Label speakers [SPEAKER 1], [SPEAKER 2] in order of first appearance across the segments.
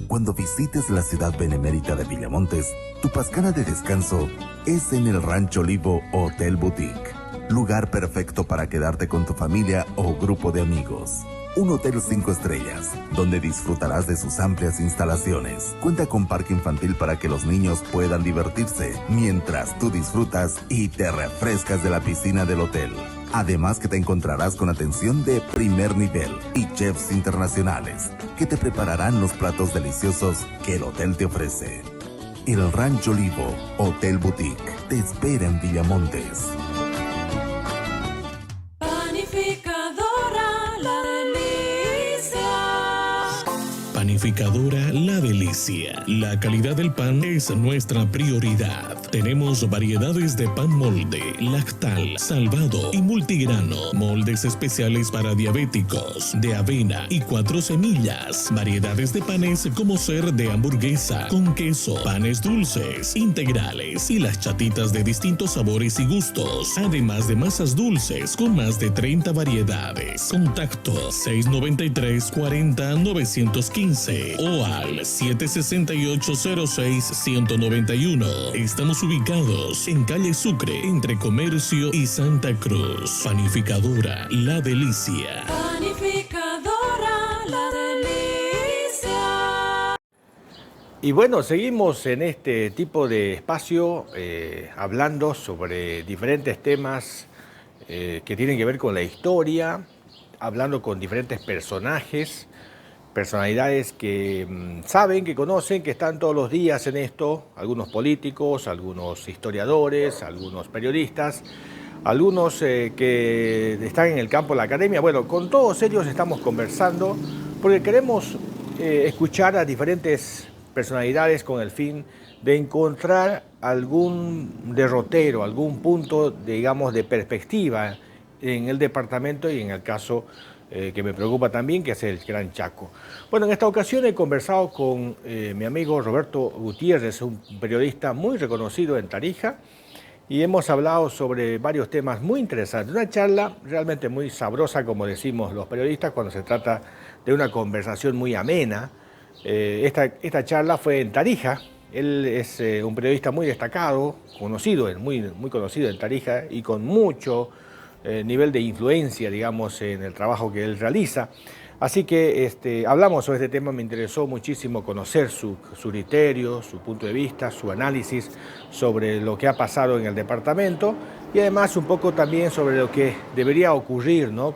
[SPEAKER 1] Cuando visites la ciudad benemérita de Villamontes, tu pascana de descanso es en el Rancho Olivo Hotel Boutique. Lugar perfecto para quedarte con tu familia o grupo de amigos. Un hotel 5 estrellas, donde disfrutarás de sus amplias instalaciones. Cuenta con parque infantil para que los niños puedan divertirse, mientras tú disfrutas y te refrescas de la piscina del hotel. Además que te encontrarás con atención de primer nivel y chefs internacionales, que te prepararán los platos deliciosos que el hotel te ofrece. El Rancho Olivo Hotel Boutique te espera en Villamontes.
[SPEAKER 2] Panificadora La Delicia. La calidad del pan es nuestra prioridad. Tenemos variedades de pan molde, lactal, salvado y multigrano. Moldes especiales para diabéticos, de avena y 4 semillas. Variedades de panes como ser de hamburguesa, con queso, panes dulces, integrales y las chatitas de distintos sabores y gustos. Además de masas dulces con más de 30 variedades. Contacto 693 40 915 o al 768-06-191. Estamos ubicados en calle Sucre, entre Comercio y Santa Cruz. Panificadora La Delicia.
[SPEAKER 3] Panificadora La Delicia.
[SPEAKER 4] Y bueno, seguimos en este tipo de espacio hablando sobre diferentes temas que tienen que ver con la historia, hablando con diferentes personalidades que saben, que conocen, que están todos los días en esto, algunos políticos, algunos historiadores, algunos periodistas, algunos que están en el campo de la academia. Bueno, con todos ellos estamos conversando porque queremos escuchar a diferentes personalidades con el fin de encontrar algún derrotero, algún punto, digamos, de perspectiva en el departamento y en el caso que me preocupa también, que es el Gran Chaco. Bueno, en esta ocasión he conversado con mi amigo Roberto Gutiérrez, un periodista muy reconocido en Tarija, y hemos hablado sobre varios temas muy interesantes. Una charla realmente muy sabrosa, como decimos los periodistas, cuando se trata de una conversación muy amena. Esta charla fue en Tarija. Él es un periodista muy destacado, conocido, muy conocido en Tarija y con mucho nivel de influencia, digamos, en el trabajo que él realiza. Así que hablamos sobre este tema, me interesó muchísimo conocer su criterio, su punto de vista, su análisis sobre lo que ha pasado en el departamento y además un poco también sobre lo que debería ocurrir, ¿no?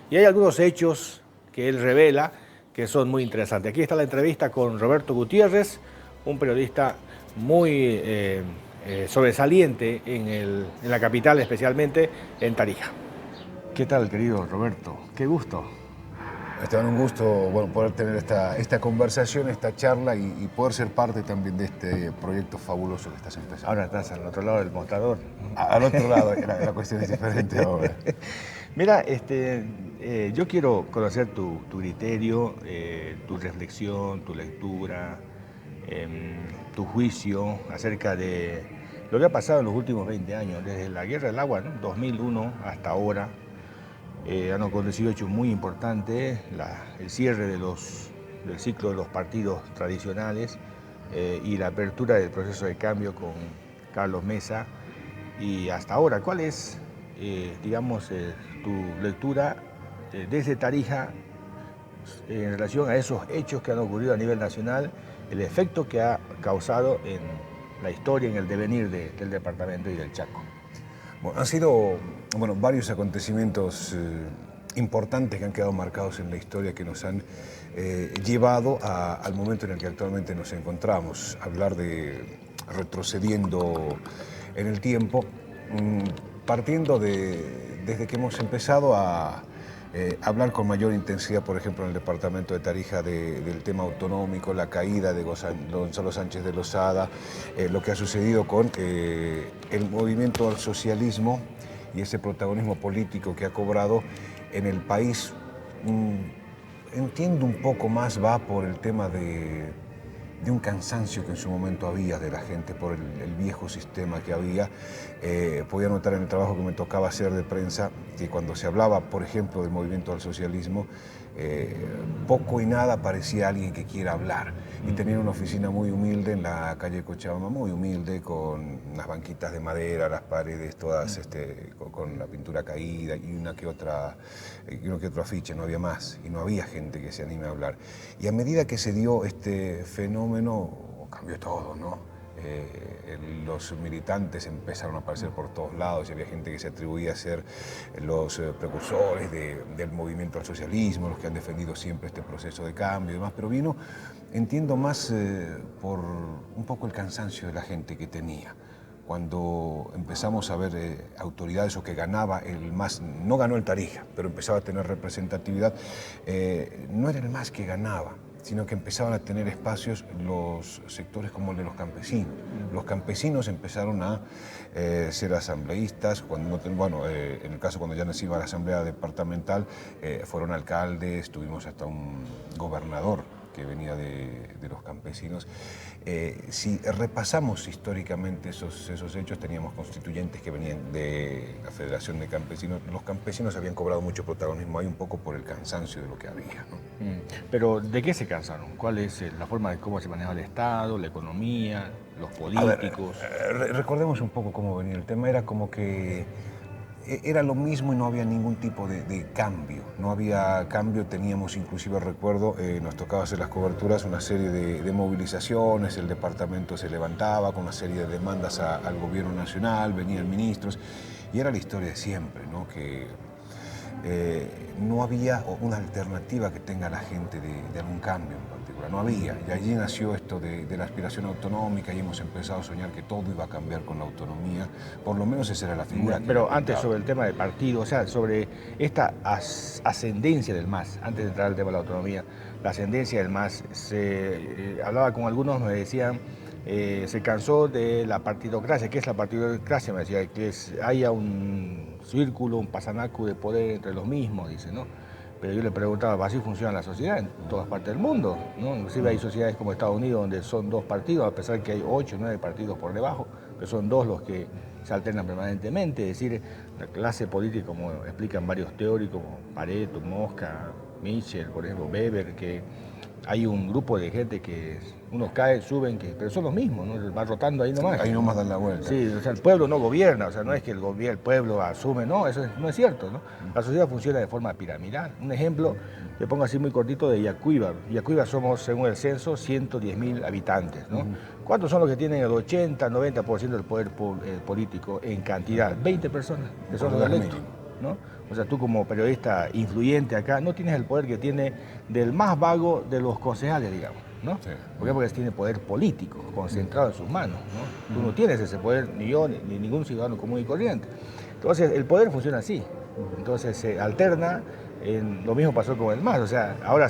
[SPEAKER 4] Y hay algunos hechos que él revela que son muy interesantes. Aquí está la entrevista con Roberto Gutiérrez, un periodista muy sobresaliente en la capital, especialmente en Tarija. ¿Qué tal, querido Roberto? Qué gusto.
[SPEAKER 5] Esteban, un gusto poder tener esta conversación, esta charla y poder ser parte también de este proyecto fabuloso que estás empezando.
[SPEAKER 4] Ahora estás al otro lado del mostrador.
[SPEAKER 5] Al otro lado, la cuestión es diferente ahora.
[SPEAKER 4] Mira, yo quiero conocer tu criterio, tu reflexión, tu lectura, tu juicio acerca de lo que ha pasado en los últimos 20 años, desde la Guerra del Agua, ¿no? 2001 hasta ahora. Han acontecido hechos muy importantes, el cierre del ciclo de los partidos tradicionales y la apertura del proceso de cambio con Carlos Mesa. Y hasta ahora, ¿cuál es, tu lectura desde Tarija en relación a esos hechos que han ocurrido a nivel nacional, el efecto que ha causado en la historia, en el devenir del departamento y del Chaco?
[SPEAKER 5] Bueno, han sido varios acontecimientos importantes que han quedado marcados en la historia, que nos han llevado al momento en el que actualmente nos encontramos. Hablar de retrocediendo en el tiempo, partiendo desde que hemos empezado a hablar con mayor intensidad, por ejemplo, en el departamento de Tarija, del tema autonómico, la caída de Gonzalo Sánchez de Lozada, lo que ha sucedido con el movimiento al socialismo y ese protagonismo político que ha cobrado en el país. Entiendo un poco más, va por el tema de un cansancio que en su momento había de la gente por el viejo sistema que había. Podía notar en el trabajo que me tocaba hacer de prensa que cuando se hablaba, por ejemplo, del movimiento al socialismo, poco y nada parecía alguien que quiera hablar. Y tenía una oficina muy humilde en la calle Cochabamba, muy humilde, con unas banquitas de madera, las paredes todas con la pintura caída y uno que otro afiche, no había más. Y no había gente que se anime a hablar. Y a medida que se dio este fenómeno, cambió todo, ¿no? Los militantes empezaron a aparecer por todos lados y había gente que se atribuía a ser los precursores del movimiento al socialismo, los que han defendido siempre este proceso de cambio y demás, pero vino, entiendo, más por un poco el cansancio de la gente que tenía. Cuando empezamos a ver autoridades o que ganaba el MAS, no ganó el Tarija, pero empezaba a tener representatividad, no era el MAS que ganaba, sino que empezaban a tener espacios los sectores como el de los campesinos. Los campesinos empezaron a ser asambleístas, en el caso cuando ya nos iba a la asamblea departamental, fueron alcaldes, tuvimos hasta un gobernador que venía de los campesinos. Si repasamos históricamente esos hechos, teníamos constituyentes que venían de la Federación de Campesinos. Los campesinos habían cobrado mucho protagonismo ahí un poco por el cansancio de lo que había, ¿no?
[SPEAKER 4] Pero ¿de qué se cansaron? ¿Cuál es la forma de cómo se maneja el Estado, la economía, los políticos?
[SPEAKER 5] Recordemos un poco cómo venía el tema. Era como que era lo mismo y no había ningún tipo de cambio. No había cambio, teníamos inclusive, recuerdo, nos tocaba hacer las coberturas, una serie de movilizaciones, el departamento se levantaba con una serie de demandas al gobierno nacional, venían ministros, y era la historia de siempre, ¿no? Que no había una alternativa que tenga la gente de algún cambio en particular, no había. Y allí nació esto de la aspiración autonómica y hemos empezado a soñar que todo iba a cambiar con la autonomía, por lo menos esa era la figura.
[SPEAKER 4] Pero antes, sobre el tema del partido, o sea, sobre esta ascendencia del MAS, antes de entrar al tema de la autonomía, la ascendencia del MAS, hablaba con algunos, me decían, se cansó de la partidocracia. ¿Qué es la partidocracia? Me decía que haya un círculo, un pasanacu de poder entre los mismos, dice, ¿no? Pero yo le preguntaba, ¿así funciona la sociedad en todas partes del mundo? ¿No? Inclusive hay sociedades como Estados Unidos donde son 2 partidos, a pesar que hay 8 o 9 partidos por debajo, pero son 2 los que se alternan permanentemente. Es decir, la clase política, como explican varios teóricos, como Pareto, Mosca, Michel, por ejemplo, Weber, que hay un grupo de gente que unos caen, suben, pero son los mismos, ¿no? Va rotando ahí nomás.
[SPEAKER 5] Ahí nomás dan la vuelta.
[SPEAKER 4] Sí, o sea, el pueblo no gobierna, o sea, no es que el pueblo asume, no, eso no es cierto, ¿no? La sociedad funciona de forma piramidal. Un ejemplo, le pongo así muy cortito, de Yacuiba. Yacuiba somos, según el censo, 110.000 habitantes, ¿no? ¿Cuántos son los que tienen el 80, 90% del poder político en cantidad? 20 personas, que son los electos, ¿no? O sea, tú como periodista influyente acá, no tienes el poder que tiene del más vago de los concejales, digamos, ¿no? Sí. ¿Por qué? Porque tiene poder político concentrado en sus manos, ¿no? Tú no tienes ese poder, ni yo, ni ningún ciudadano común y corriente. Entonces, el poder funciona así. Entonces, se alterna. Lo mismo pasó con el MAS. O sea, ahora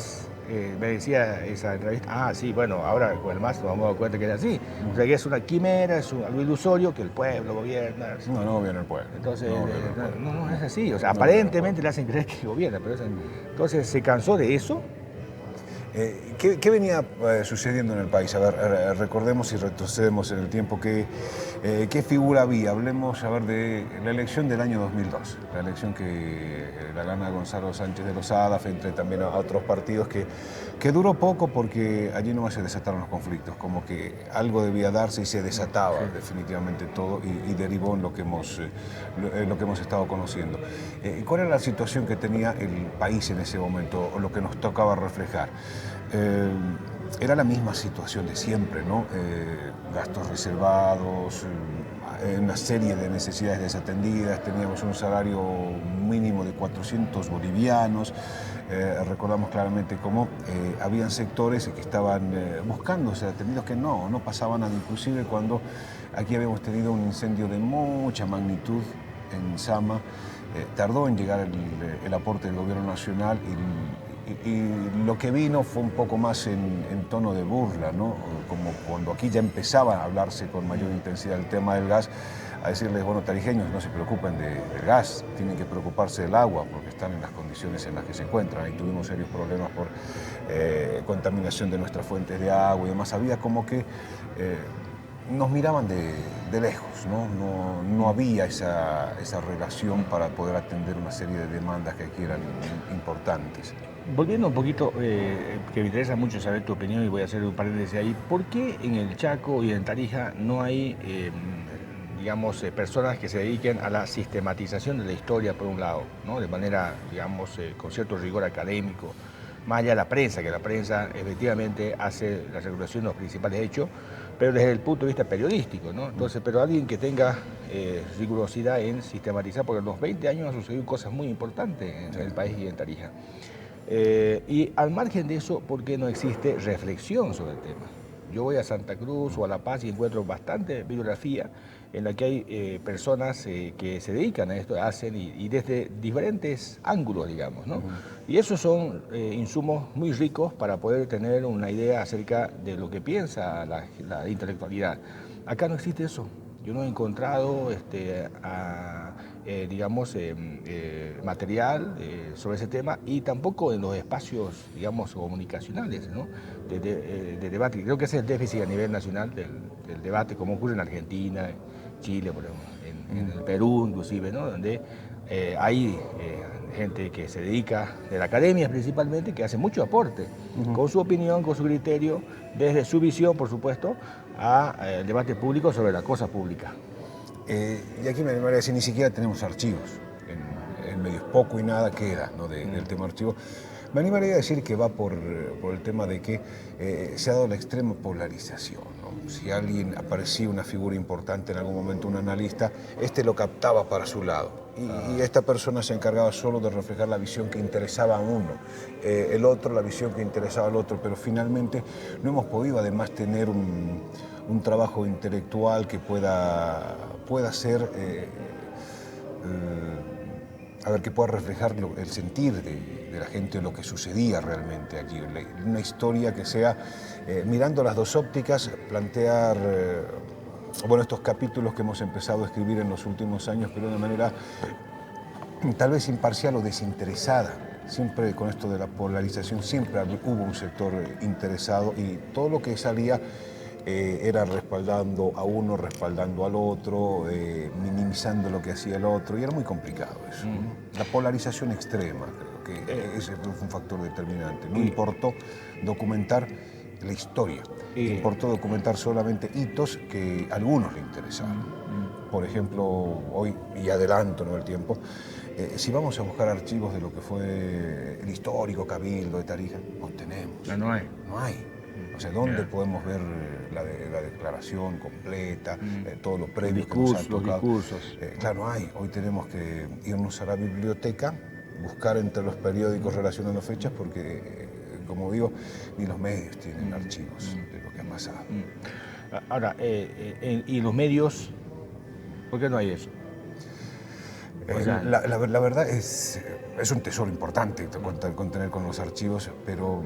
[SPEAKER 4] me decía esa entrevista, sí, bueno, ahora con el MAS nos vamos a dar cuenta que era así. O sea, que es una quimera, es algo ilusorio, que el pueblo gobierna.
[SPEAKER 5] No gobierna el pueblo.
[SPEAKER 4] Entonces, no es así. O sea, aparentemente le hacen creer que gobierna, pero entonces se cansó de eso.
[SPEAKER 5] ¿Qué venía sucediendo en el país? A ver, recordemos y retrocedemos en el tiempo. ¿Qué figura había? Hablemos, de la elección del año 2002, la elección que la gana Gonzalo Sánchez de Lozada frente también a otros partidos que duró poco porque allí nomás se desataron los conflictos, como que algo debía darse y se desataba definitivamente todo y derivó en lo que hemos estado conociendo. ¿Cuál era la situación que tenía el país en ese momento o lo que nos tocaba reflejar? Era la misma situación de siempre, ¿no? Gastos reservados, una serie de necesidades desatendidas, teníamos un salario mínimo de 400 bolivianos, recordamos claramente cómo habían sectores que estaban buscando ser atendidos, que no pasaban nada, inclusive cuando aquí habíamos tenido un incendio de mucha magnitud en Sama, tardó en llegar el aporte del gobierno nacional y lo que vino fue un poco más en tono de burla, ¿no? Como cuando aquí ya empezaba a hablarse con mayor intensidad el tema del gas, a decirles, bueno, tarijeños, no se preocupen del gas, tienen que preocuparse del agua porque están en las condiciones en las que se encuentran. Ahí tuvimos serios problemas por contaminación de nuestras fuentes de agua y demás. Había como que nos miraban de lejos, ¿no? No había esa relación para poder atender una serie de demandas que aquí eran importantes.
[SPEAKER 4] Volviendo un poquito, que me interesa mucho saber tu opinión y voy a hacer un paréntesis ahí, ¿por qué en el Chaco y en Tarija no hay, digamos, personas que se dediquen a la sistematización de la historia, por un lado, ¿no? De manera, digamos, con cierto rigor académico, más allá de la prensa, que la prensa efectivamente hace la regulación de los principales hechos, pero desde el punto de vista periodístico, ¿no? Entonces, pero alguien que tenga rigurosidad en sistematizar, porque en los 20 años han sucedido cosas muy importantes en el país y en Tarija. Y al margen de eso, ¿por qué no existe reflexión sobre el tema? Yo voy a Santa Cruz o a La Paz y encuentro bastante bibliografía en la que hay personas que se dedican a esto, hacen y desde diferentes ángulos, digamos, ¿no? Y esos son insumos muy ricos para poder tener una idea acerca de lo que piensa la intelectualidad. Acá no existe eso. Yo no he encontrado digamos, material sobre ese tema y tampoco en los espacios, digamos, comunicacionales, ¿no? de debate. Creo que ese es el déficit a nivel nacional del debate, como ocurre en Argentina, Chile, por ejemplo, en el Perú inclusive, ¿no? Donde hay gente que se dedica, de la academia principalmente, que hace mucho aporte, con su opinión, con su criterio, desde su visión, por supuesto, al debate público sobre la cosa pública.
[SPEAKER 5] Y aquí me animaría a decir, ni siquiera tenemos archivos. En medios poco y nada queda, ¿no? Del tema archivo. Me animaría a decir que va por el tema de que se ha dado la extrema polarización, ¿no? Si alguien aparecía una figura importante en algún momento, un analista, lo captaba para su lado. Y esta persona se encargaba solo de reflejar la visión que interesaba a uno, el otro la visión que interesaba al otro, pero finalmente no hemos podido además tener un trabajo intelectual que pueda ser, que pueda reflejar el sentir de la gente, lo que sucedía realmente allí, una historia que sea, mirando las dos ópticas, plantear estos capítulos que hemos empezado a escribir en los últimos años, pero de una manera tal vez imparcial o desinteresada. Siempre con esto de la polarización, siempre hubo un sector interesado y todo lo que salía era respaldando a uno, respaldando al otro, minimizando lo que hacía el otro, y era muy complicado eso. La polarización extrema, creo que ese fue un factor determinante. No importó documentar la historia, importó documentar solamente hitos que a algunos le interesaban. Por ejemplo, hoy, y adelanto, ¿no?, el tiempo, si vamos a buscar archivos de lo que fue el histórico Cabildo de Tarija, no tenemos.
[SPEAKER 4] No hay.
[SPEAKER 5] No hay. O sea, ¿dónde podemos ver la declaración completa, todo lo previo que nos han tocado?
[SPEAKER 4] Los discursos.
[SPEAKER 5] Claro, no hay. Hoy tenemos que irnos a la biblioteca, buscar entre los periódicos relacionando fechas, porque, como digo, ni los medios tienen archivos de lo que ha pasado.
[SPEAKER 4] Ahora, ¿y los medios? ¿Por qué no hay eso?
[SPEAKER 5] La verdad es un tesoro importante contener con los archivos, pero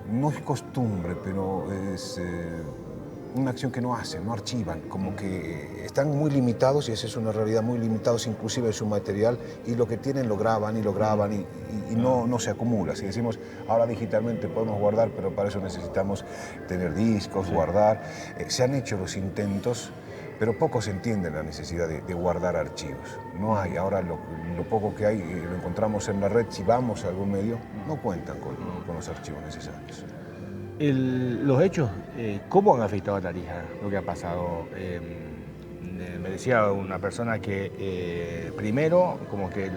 [SPEAKER 5] no es costumbre, pero es una acción que no hacen, no archivan, como que están muy limitados, y esa es una realidad, muy limitados inclusive de su material, y lo que tienen lo graban y no se acumula. Si decimos, ahora digitalmente podemos guardar, pero para eso necesitamos tener discos, guardar. Se han hecho los intentos, pero pocos entienden la necesidad de guardar archivos. No hay. Ahora lo poco que hay, lo encontramos en la red, si vamos a algún medio, no cuentan con los archivos necesarios.
[SPEAKER 4] Los hechos, ¿cómo han afectado a Tarija lo que ha pasado? Me decía una persona que primero, como que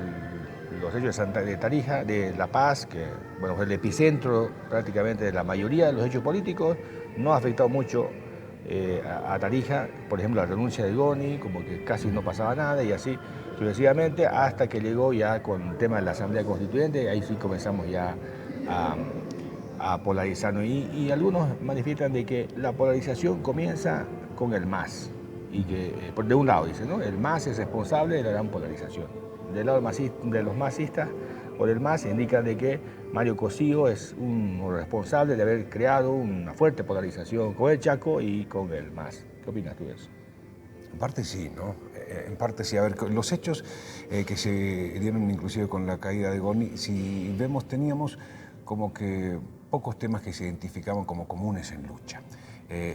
[SPEAKER 4] los hechos de Tarija, de La Paz, que bueno, fue el epicentro prácticamente de la mayoría de los hechos políticos, no ha afectado mucho a Tarija. Por ejemplo, la renuncia de Goni, como que casi no pasaba nada, y así sucesivamente, hasta que llegó ya con el tema de la Asamblea Constituyente. Ahí sí comenzamos ya a polarizarnos, y algunos manifiestan de que la polarización comienza con el MAS, y que de un lado dice, ¿no?, el MAS es responsable de la gran polarización. Del lado de los masistas o del MAS indican de que Mario Cosío es un responsable de haber creado una fuerte polarización con el Chaco y con el MAS. ¿Qué opinas tú de eso?
[SPEAKER 5] En parte sí, ¿no? En parte sí. A ver, los hechos que se dieron inclusive con la caída de Goni, si vemos, teníamos como que pocos temas que se identificaban como comunes en lucha.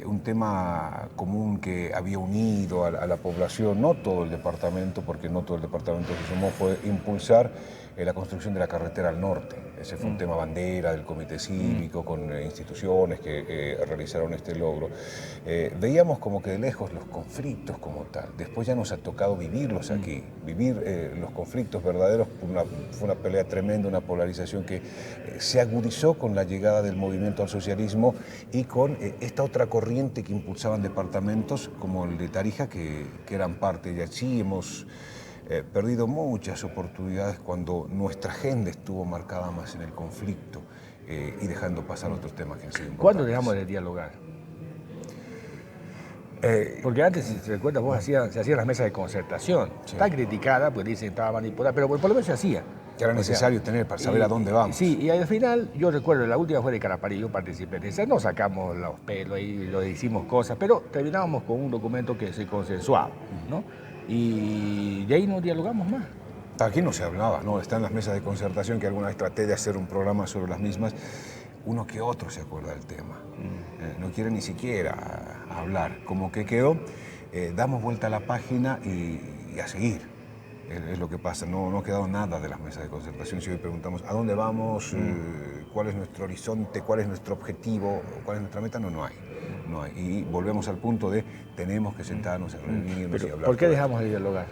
[SPEAKER 5] Un tema común que había unido a la población, no todo el departamento, porque no todo el departamento se sumó, fue impulsar la construcción de la carretera al norte. Ese fue un tema bandera del comité cívico, con instituciones que realizaron este logro. Veíamos como que de lejos los conflictos como tal. Después ya nos ha tocado vivirlos aquí. Vivir los conflictos verdaderos fue una pelea tremenda, una polarización que se agudizó con la llegada del movimiento al socialismo y con esta otra corriente que impulsaban departamentos como el de Tarija, que eran parte de allí. Hemos perdido muchas oportunidades cuando nuestra agenda estuvo marcada más en el conflicto y dejando pasar otros temas que han sido importantes.
[SPEAKER 4] ¿Cuándo dejamos de dialogar? Porque antes, si te recuerdas, se hacían las mesas de concertación.
[SPEAKER 5] Sí.
[SPEAKER 4] Está criticada, pues dicen que estaba manipulada, pero por lo menos se hacía.
[SPEAKER 5] Que era necesario tener para saber a dónde vamos.
[SPEAKER 4] Sí, y al final, yo recuerdo, la última fue de Caraparí, yo participé en esa, nos sacamos los pelos y lo hicimos cosas, pero terminábamos con un documento que se consensuaba, ¿no? Y de ahí no dialogamos más.
[SPEAKER 5] Aquí no se hablaba, ¿no? Están las mesas de concertación, que alguna vez traté de hacer un programa sobre las mismas. Uno que otro se acuerda del tema. No quiere ni siquiera hablar. Como que quedó, damos vuelta a la página y a seguir. Es lo que pasa, no ha quedado nada de las mesas de concertación. Si hoy preguntamos a dónde vamos, cuál es nuestro horizonte, cuál es nuestro objetivo, cuál es nuestra meta, no hay. Y volvemos al punto de tenemos que sentarnos a reunirnos y hablar.
[SPEAKER 4] ¿Por qué dejamos de dialogar?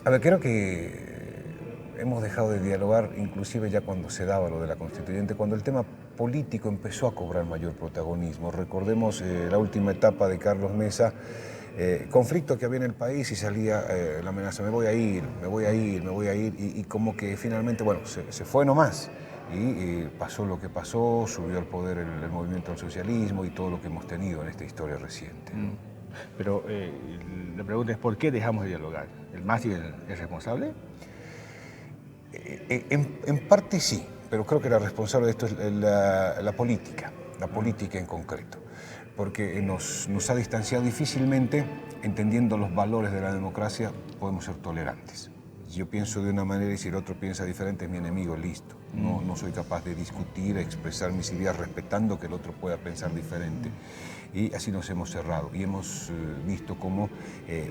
[SPEAKER 5] A ver, creo que hemos dejado de dialogar inclusive ya cuando se daba lo de la constituyente, cuando el tema político empezó a cobrar mayor protagonismo. Recordemos la última etapa de Carlos Mesa, conflicto que había en el país y salía la amenaza, me voy a ir, y como que finalmente, bueno, se fue nomás. Y pasó lo que pasó, subió al poder el movimiento al socialismo y todo lo que hemos tenido en esta historia reciente.
[SPEAKER 4] Pero la pregunta es, ¿por qué dejamos de dialogar? ¿El MAS es responsable?
[SPEAKER 5] En parte sí, pero creo que la responsable de esto es la política en concreto, porque nos ha distanciado difícilmente, entendiendo los valores de la democracia, podemos ser tolerantes. Yo pienso de una manera y si el otro piensa diferente es mi enemigo, listo. No soy capaz de discutir, expresar mis ideas respetando que el otro pueda pensar diferente. Y así nos hemos cerrado y hemos visto cómo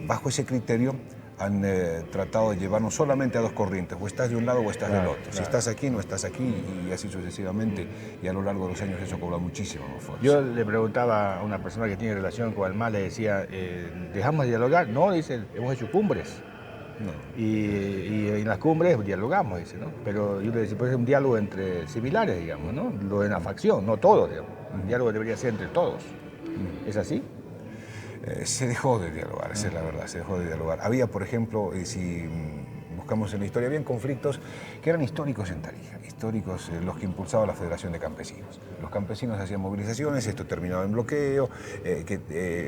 [SPEAKER 5] bajo ese criterio han tratado de llevarnos solamente a dos corrientes, o estás de un lado o estás del otro. Si estás aquí, no estás aquí y así sucesivamente. Y a lo largo de los años eso cobra muchísimo más fuerza.
[SPEAKER 4] Yo le preguntaba a una persona que tiene relación con el MAS, le decía, ¿dejamos de dialogar? No, dice, hemos hecho cumbres.
[SPEAKER 5] No.
[SPEAKER 4] Y en las cumbres dialogamos, dice, ¿no? Pero yo le decía, pues es un diálogo entre similares, digamos, ¿no? Lo de la facción, no todos, digamos. El diálogo debería ser entre todos. ¿Es así?
[SPEAKER 5] Se dejó de dialogar, esa es la verdad, se dejó de dialogar. Había, por ejemplo, si buscamos en la historia, habían conflictos que eran históricos en Tarija, históricos los que impulsaba la Federación de Campesinos. Los campesinos hacían movilizaciones, esto terminaba en bloqueo,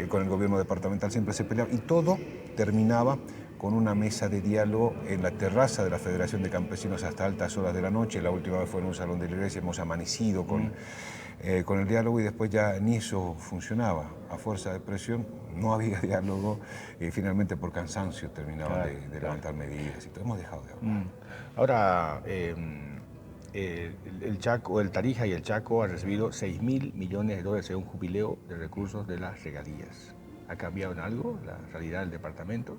[SPEAKER 5] con el gobierno departamental siempre se peleaba y todo terminaba con una mesa de diálogo en la terraza de la Federación de Campesinos hasta altas horas de la noche. La última vez fue en un salón de la iglesia, hemos amanecido con el diálogo y después ya ni eso funcionaba. A fuerza de presión no había diálogo y finalmente por cansancio terminaban de levantar medidas y todo. Hemos dejado de hablar.
[SPEAKER 4] Ahora, el Chaco, el Tarija y el Chaco han recibido $6.000 millones en un jubileo de recursos de las regalías. ¿Ha cambiado en algo la realidad del departamento?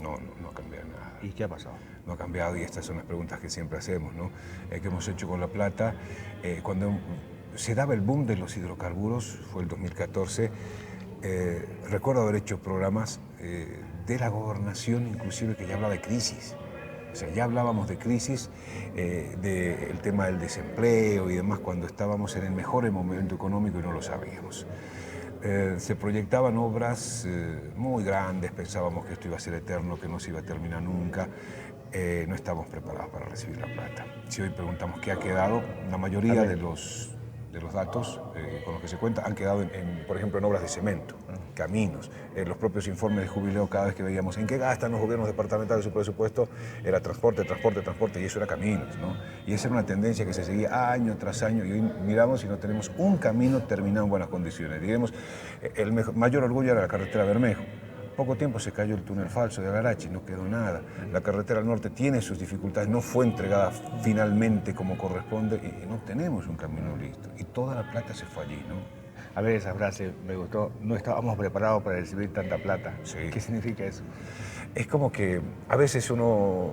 [SPEAKER 5] No ha cambiado nada.
[SPEAKER 4] ¿Y qué ha pasado?
[SPEAKER 5] No ha cambiado y estas son las preguntas que siempre hacemos, ¿no? ¿Qué hemos hecho con la plata? Cuando se daba el boom de los hidrocarburos, fue el 2014, recuerdo haber hecho programas de la gobernación, inclusive que ya hablaba de crisis. O sea, ya hablábamos de crisis, del tema del desempleo y demás, cuando estábamos en el mejor momento económico y no lo sabíamos. Se proyectaban obras muy grandes, pensábamos que esto iba a ser eterno, que no se iba a terminar nunca. No estábamos preparados para recibir la plata. Si hoy preguntamos qué ha quedado, la mayoría de los datos con los que se cuenta han quedado, por ejemplo, en obras de cemento, caminos. Los propios informes de jubileo, cada vez que veíamos en qué gastan los gobiernos departamentales su presupuesto, era transporte, y eso era caminos, ¿no? Y esa era una tendencia que se seguía año tras año, y hoy miramos y no tenemos un camino terminado en buenas condiciones. Digamos, el mayor orgullo era la carretera Bermejo. Poco tiempo se cayó el túnel falso de Agarachi, no quedó nada. La carretera al norte tiene sus dificultades, no fue entregada finalmente como corresponde y no tenemos un camino listo. Y toda la plata se fue allí, ¿no?
[SPEAKER 4] A ver, esa frase me gustó, no estábamos preparados para recibir tanta plata.
[SPEAKER 5] Sí.
[SPEAKER 4] ¿Qué significa eso?
[SPEAKER 5] Es como que a veces uno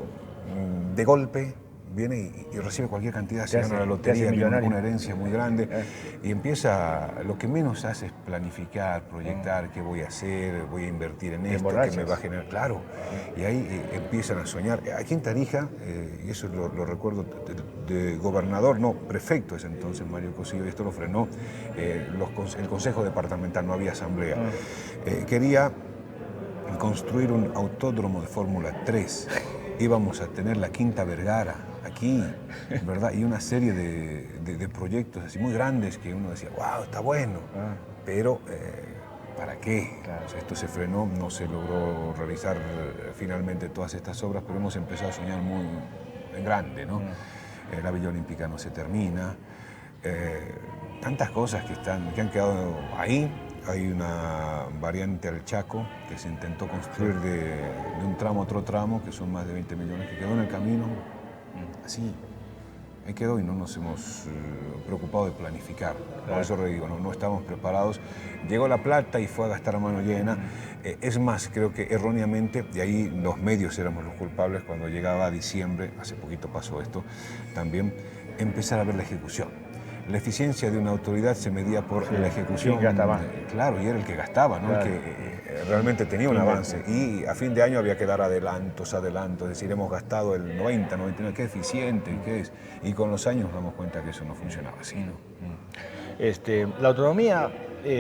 [SPEAKER 5] de golpe viene y recibe cualquier cantidad, se gana la lotería, tiene una herencia muy grande y empieza, lo que menos hace es planificar, proyectar qué voy a hacer, voy a invertir en esto, qué me va a generar, claro, y ahí empiezan a soñar. Aquí en Tarija, y eso lo recuerdo de gobernador, no, prefecto ese entonces, Mario Cosillo, y esto lo frenó el Consejo Departamental, no había asamblea, quería construir un autódromo de Fórmula 3, íbamos a tener la Quinta Vergara aquí, ¿verdad? Y una serie de proyectos así muy grandes que uno decía, wow, está bueno, pero ¿para qué? Claro. O sea, esto se frenó, no se logró realizar finalmente todas estas obras, pero hemos empezado a soñar muy en grande, ¿no? La Villa Olímpica no se termina, tantas cosas que han quedado ahí. Hay una variante al Chaco que se intentó construir de un tramo a otro tramo, que son más de 20 millones, que quedó en el camino, así, ahí quedó y no nos hemos preocupado de planificar. Por eso le digo, no estamos preparados. Llegó la plata y fue a gastar a mano llena. Es más, creo que erróneamente, y ahí los medios éramos los culpables cuando llegaba diciembre, hace poquito pasó esto, también empezar a ver la ejecución. La eficiencia de una autoridad se medía por la ejecución.
[SPEAKER 4] Gastaba.
[SPEAKER 5] Claro, y era el que gastaba, ¿no?
[SPEAKER 4] Claro.
[SPEAKER 5] El que realmente tenía un avance. Y a fin de año había que dar adelantos. Es decir, hemos gastado el 90, 99, qué eficiente, qué es. Y con los años nos damos cuenta que eso no funcionaba así, ¿no?
[SPEAKER 4] La autonomía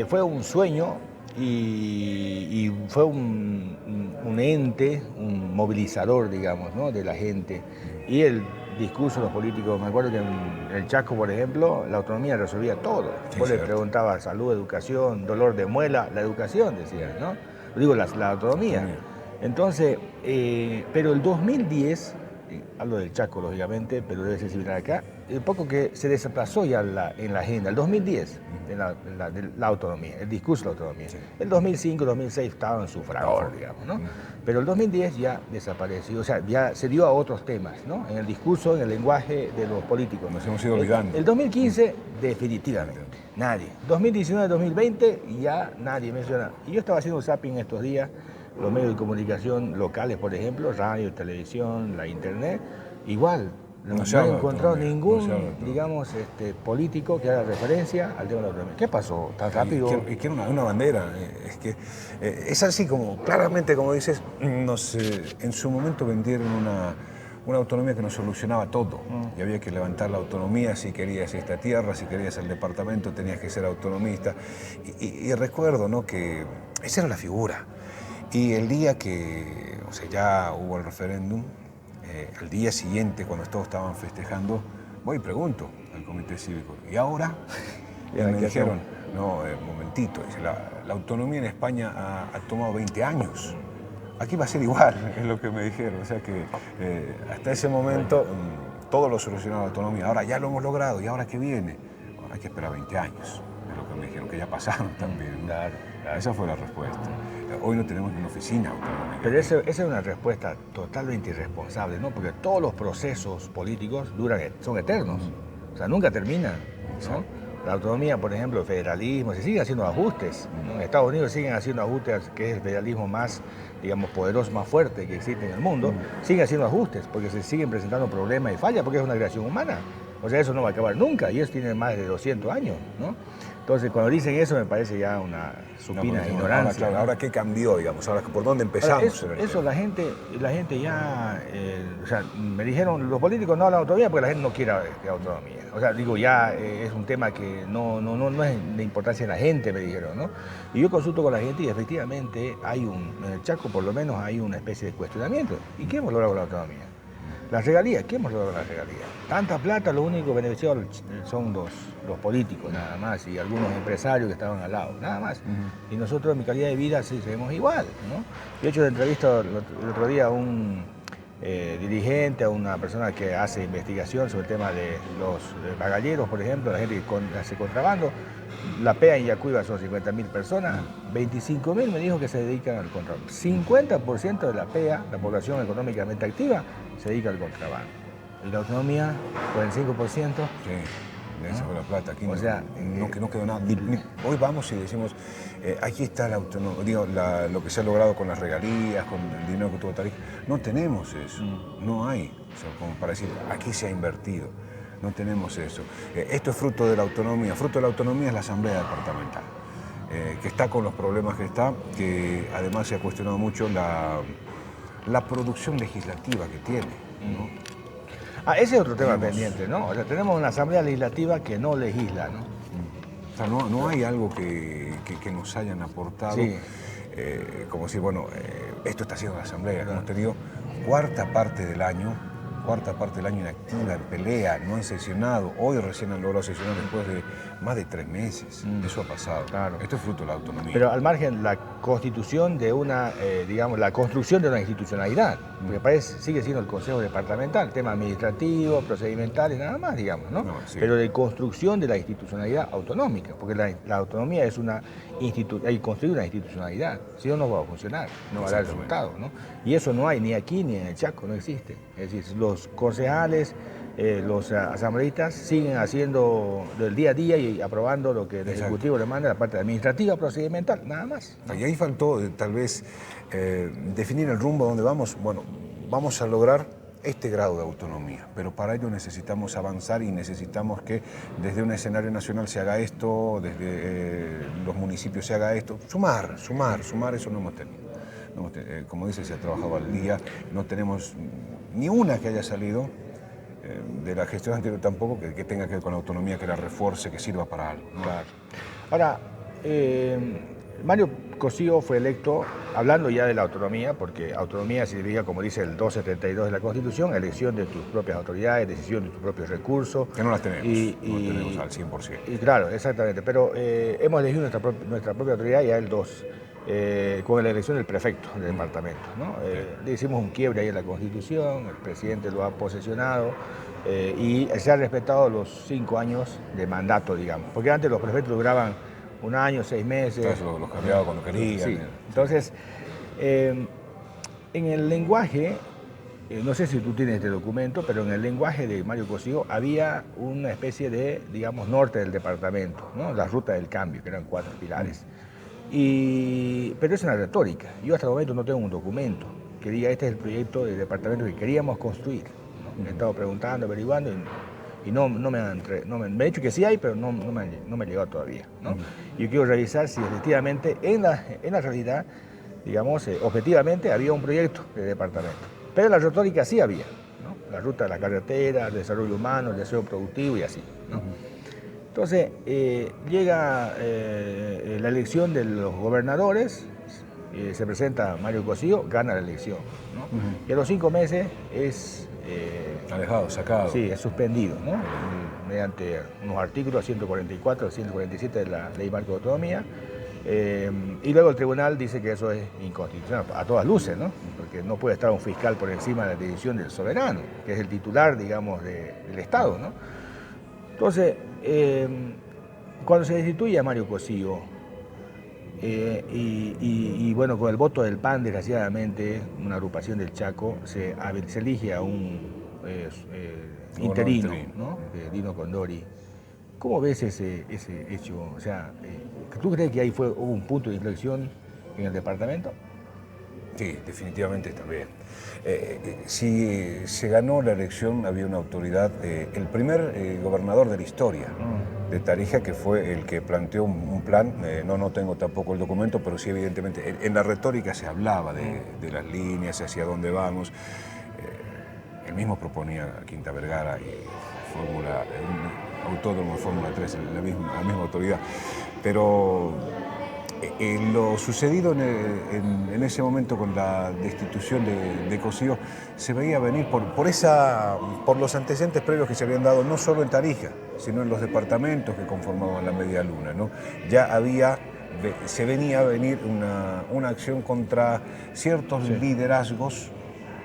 [SPEAKER 4] fue un sueño y fue un ente, un movilizador, digamos, ¿no? De la gente. Y el discurso de los políticos, me acuerdo que en el Chaco, por ejemplo, la autonomía resolvía todo. Vos le preguntabas salud, educación, dolor de muela, la educación, decían, ¿no? Digo, la autonomía. Entonces, pero el 2010, hablo del Chaco, lógicamente, pero debe ser similar acá, un poco que se desplazó ya en la agenda, el 2010, de la autonomía, el discurso de la autonomía. El 2005, 2006 estaba en su fragor, digamos, ¿no? Pero el 2010 ya desapareció, o sea, ya se dio a otros temas, ¿no? En el discurso, en el lenguaje de los políticos.
[SPEAKER 5] Nos hemos ido olvidando.
[SPEAKER 4] El 2015, definitivamente, nadie. 2019, 2020, ya nadie menciona. Y yo estaba haciendo zapping estos días, los medios de comunicación locales, por ejemplo, radio, televisión, la internet, igual. No he encontrado ningún, digamos, político que haga referencia al tema de la autonomía. ¿Qué pasó tan rápido?
[SPEAKER 5] Es que era una bandera. Es que es así como, claramente, como dices, en su momento vendieron una autonomía que nos solucionaba todo. Y había que levantar la autonomía si querías esta tierra, si querías el departamento, tenías que ser autonomista. Y recuerdo, ¿no?, que esa era la figura. Y el día que, o sea, ya hubo el referéndum, al día siguiente, cuando todos estaban festejando, voy y pregunto al comité cívico, ¿y ahora? Y me dijeron, no, momentito, dice, la autonomía en España ha tomado 20 años. Aquí va a ser igual, es lo que me dijeron. O sea que hasta ese momento todo lo solucionaba la autonomía. Ahora ya lo hemos logrado, ¿y ahora qué viene? Bueno, hay que esperar 20 años, es lo que me dijeron, que ya pasaron también, ¿no? Claro. Esa fue la respuesta. Hoy no tenemos ni una oficina autonómica.
[SPEAKER 4] Pero esa es una respuesta totalmente irresponsable, ¿no? Porque todos los procesos políticos son eternos, o sea, nunca terminan, ¿no? La autonomía, por ejemplo, el federalismo, se siguen haciendo ajustes, ¿no? En Estados Unidos siguen haciendo ajustes, que es el federalismo más, digamos, poderoso, más fuerte que existe en el mundo, siguen haciendo ajustes porque se siguen presentando problemas y fallas porque es una creación humana. O sea, eso no va a acabar nunca y eso tiene más de 200 años, ¿no? Entonces, cuando dicen eso me parece ya una supina ignorancia.
[SPEAKER 5] Ahora, claro, ahora qué cambió, digamos, ahora por dónde empezamos.
[SPEAKER 4] Eso la gente ya, o sea, me dijeron, los políticos no hablan de autonomía porque la gente no quiere autonomía. O sea, digo, ya es un tema que no es de importancia en la gente, me dijeron, ¿no? Y yo consulto con la gente y efectivamente en el Chaco por lo menos hay una especie de cuestionamiento. ¿Y qué hemos logrado con la autonomía? Las regalías, ¿qué hemos logrado con las regalías? Tanta plata, lo único beneficiado son los políticos nada más y algunos empresarios que estaban al lado, nada más. Y nosotros en mi calidad de vida sí seguimos igual, ¿no? Yo he hecho una entrevista el otro día a un dirigente, a una persona que hace investigación sobre el tema de los bagalleros, por ejemplo, la gente que hace contrabando. La PEA en Yacuiba son 50.000 personas, 25.000 me dijo que se dedican al contrabando. 50% de la PEA, la población económicamente activa, se dedica al contrabando. Y la autonomía, 45%. Sí.
[SPEAKER 5] De esa fue la plata. Aquí
[SPEAKER 4] O sea,
[SPEAKER 5] que no quedó nada. Hoy vamos y decimos, aquí está la autonomía, digo, lo que se ha logrado con las regalías, con el dinero que tuvo Tarija. No tenemos eso, no hay. O sea, como para decir, aquí se ha invertido. No tenemos eso. Esto es fruto de la autonomía. Fruto de la autonomía es la Asamblea Departamental, que está con los problemas que está, que además se ha cuestionado mucho la producción legislativa que tiene, ¿no?
[SPEAKER 4] Ese es otro tema pendiente, ¿no? O sea, tenemos una asamblea legislativa que no legisla, ¿no?
[SPEAKER 5] O sea, no hay algo que nos hayan aportado,
[SPEAKER 4] Sí.
[SPEAKER 5] como si, bueno, esto está haciendo la asamblea. Hemos tenido cuarta parte del año inactiva, en pelea, no han sesionado. Hoy recién han logrado sesionar después de más de 3 meses. Eso ha pasado.
[SPEAKER 4] Claro.
[SPEAKER 5] Esto es fruto de la autonomía.
[SPEAKER 4] Pero al margen, la constitución de una, digamos, la construcción de una institucionalidad, porque sigue siendo el Consejo Departamental, tema administrativo, procedimental y nada más, digamos, ¿no?
[SPEAKER 5] Sí.
[SPEAKER 4] Pero de construcción de la institucionalidad autonómica, porque la autonomía es hay que construir una institucionalidad, si no, no va a funcionar, no va a dar resultados, ¿no? Y eso no hay ni aquí ni en el Chaco, no existe. Es decir, los concejales, los asambleístas siguen haciendo del día a día y aprobando lo que el Ejecutivo le manda, la parte administrativa, procedimental, nada más.
[SPEAKER 5] Y ahí faltó tal vez definir el rumbo a donde vamos. Bueno, vamos a lograr este grado de autonomía, pero para ello necesitamos avanzar y necesitamos que desde un escenario nacional se haga esto, desde los municipios se haga esto. Sumar, eso no hemos tenido. Como dice, se ha trabajado al día, no tenemos ni una que haya salido de la gestión anterior tampoco que tenga que ver con la autonomía, que la refuerce, que sirva para algo, ¿no?
[SPEAKER 4] Claro. Ahora, Mario Cosío fue electo, hablando ya de la autonomía, porque autonomía significa, como dice el 272 de la Constitución, elección de tus propias autoridades, decisión de tus propios recursos.
[SPEAKER 5] Que no las tenemos, no las tenemos al 100%.
[SPEAKER 4] Y claro, exactamente, pero hemos elegido nuestra propia autoridad ya el 2, con la elección del prefecto del departamento, ¿no? Le hicimos un quiebre ahí en la Constitución, el presidente lo ha posesionado y se han respetado los 5 años de mandato, digamos, porque antes los prefectos duraban 1 año, 6 meses.
[SPEAKER 5] Entonces los cambiaba cuando querían.
[SPEAKER 4] Sí. Entonces, en el lenguaje, no sé si tú tienes este documento, pero en el lenguaje de Mario Cosío había una especie de, digamos, norte del departamento, ¿no? La ruta del cambio, que eran 4 pilares. Pero es una retórica. Yo hasta el momento no tengo un documento que diga este es el proyecto del departamento que queríamos construir, ¿no? Me he estado preguntando, averiguando y no me han he dicho que sí hay, pero no me ha llegado todavía, ¿no? Yo quiero revisar si efectivamente en la realidad, digamos, objetivamente había un proyecto de departamento. Pero la retórica sí había, ¿no? La ruta de la carretera, el desarrollo humano, el deseo productivo y así, ¿no? Entonces, llega la elección de los gobernadores, se presenta Mario Cosío, gana la elección, ¿no? Y a los 5 meses es...
[SPEAKER 5] alejado, sacado.
[SPEAKER 4] Sí, es suspendido, ¿no? Mediante unos artículos 144 147 de la Ley Marco de Autonomía. Y luego el tribunal dice que eso es inconstitucional, a todas luces, ¿no? Porque no puede estar un fiscal por encima de la decisión del soberano, que es el titular, digamos, del Estado, ¿no? Entonces, cuando se destituye a Mario Cosío, y bueno, con el voto del PAN, desgraciadamente, una agrupación del Chaco, se elige a un interino, ¿no? Dino Condori. ¿Cómo ves ese hecho? O sea, ¿tú crees que ahí hubo un punto de inflexión en el departamento?
[SPEAKER 5] Sí, definitivamente también. Si se ganó la elección, había una autoridad, el primer gobernador de la historia de Tarija, que fue el que planteó un plan, no tengo tampoco el documento, pero sí evidentemente en la retórica se hablaba de las líneas, hacia dónde vamos. Él mismo proponía a Quinta Vergara y Autódromo de Fórmula 3, la misma autoridad. Pero lo sucedido en ese momento con la destitución de Cosío se veía venir por los antecedentes previos que se habían dado no solo en Tarija, sino en los departamentos que conformaban la Media Luna, ¿no? Ya se venía a venir una acción contra ciertos liderazgos,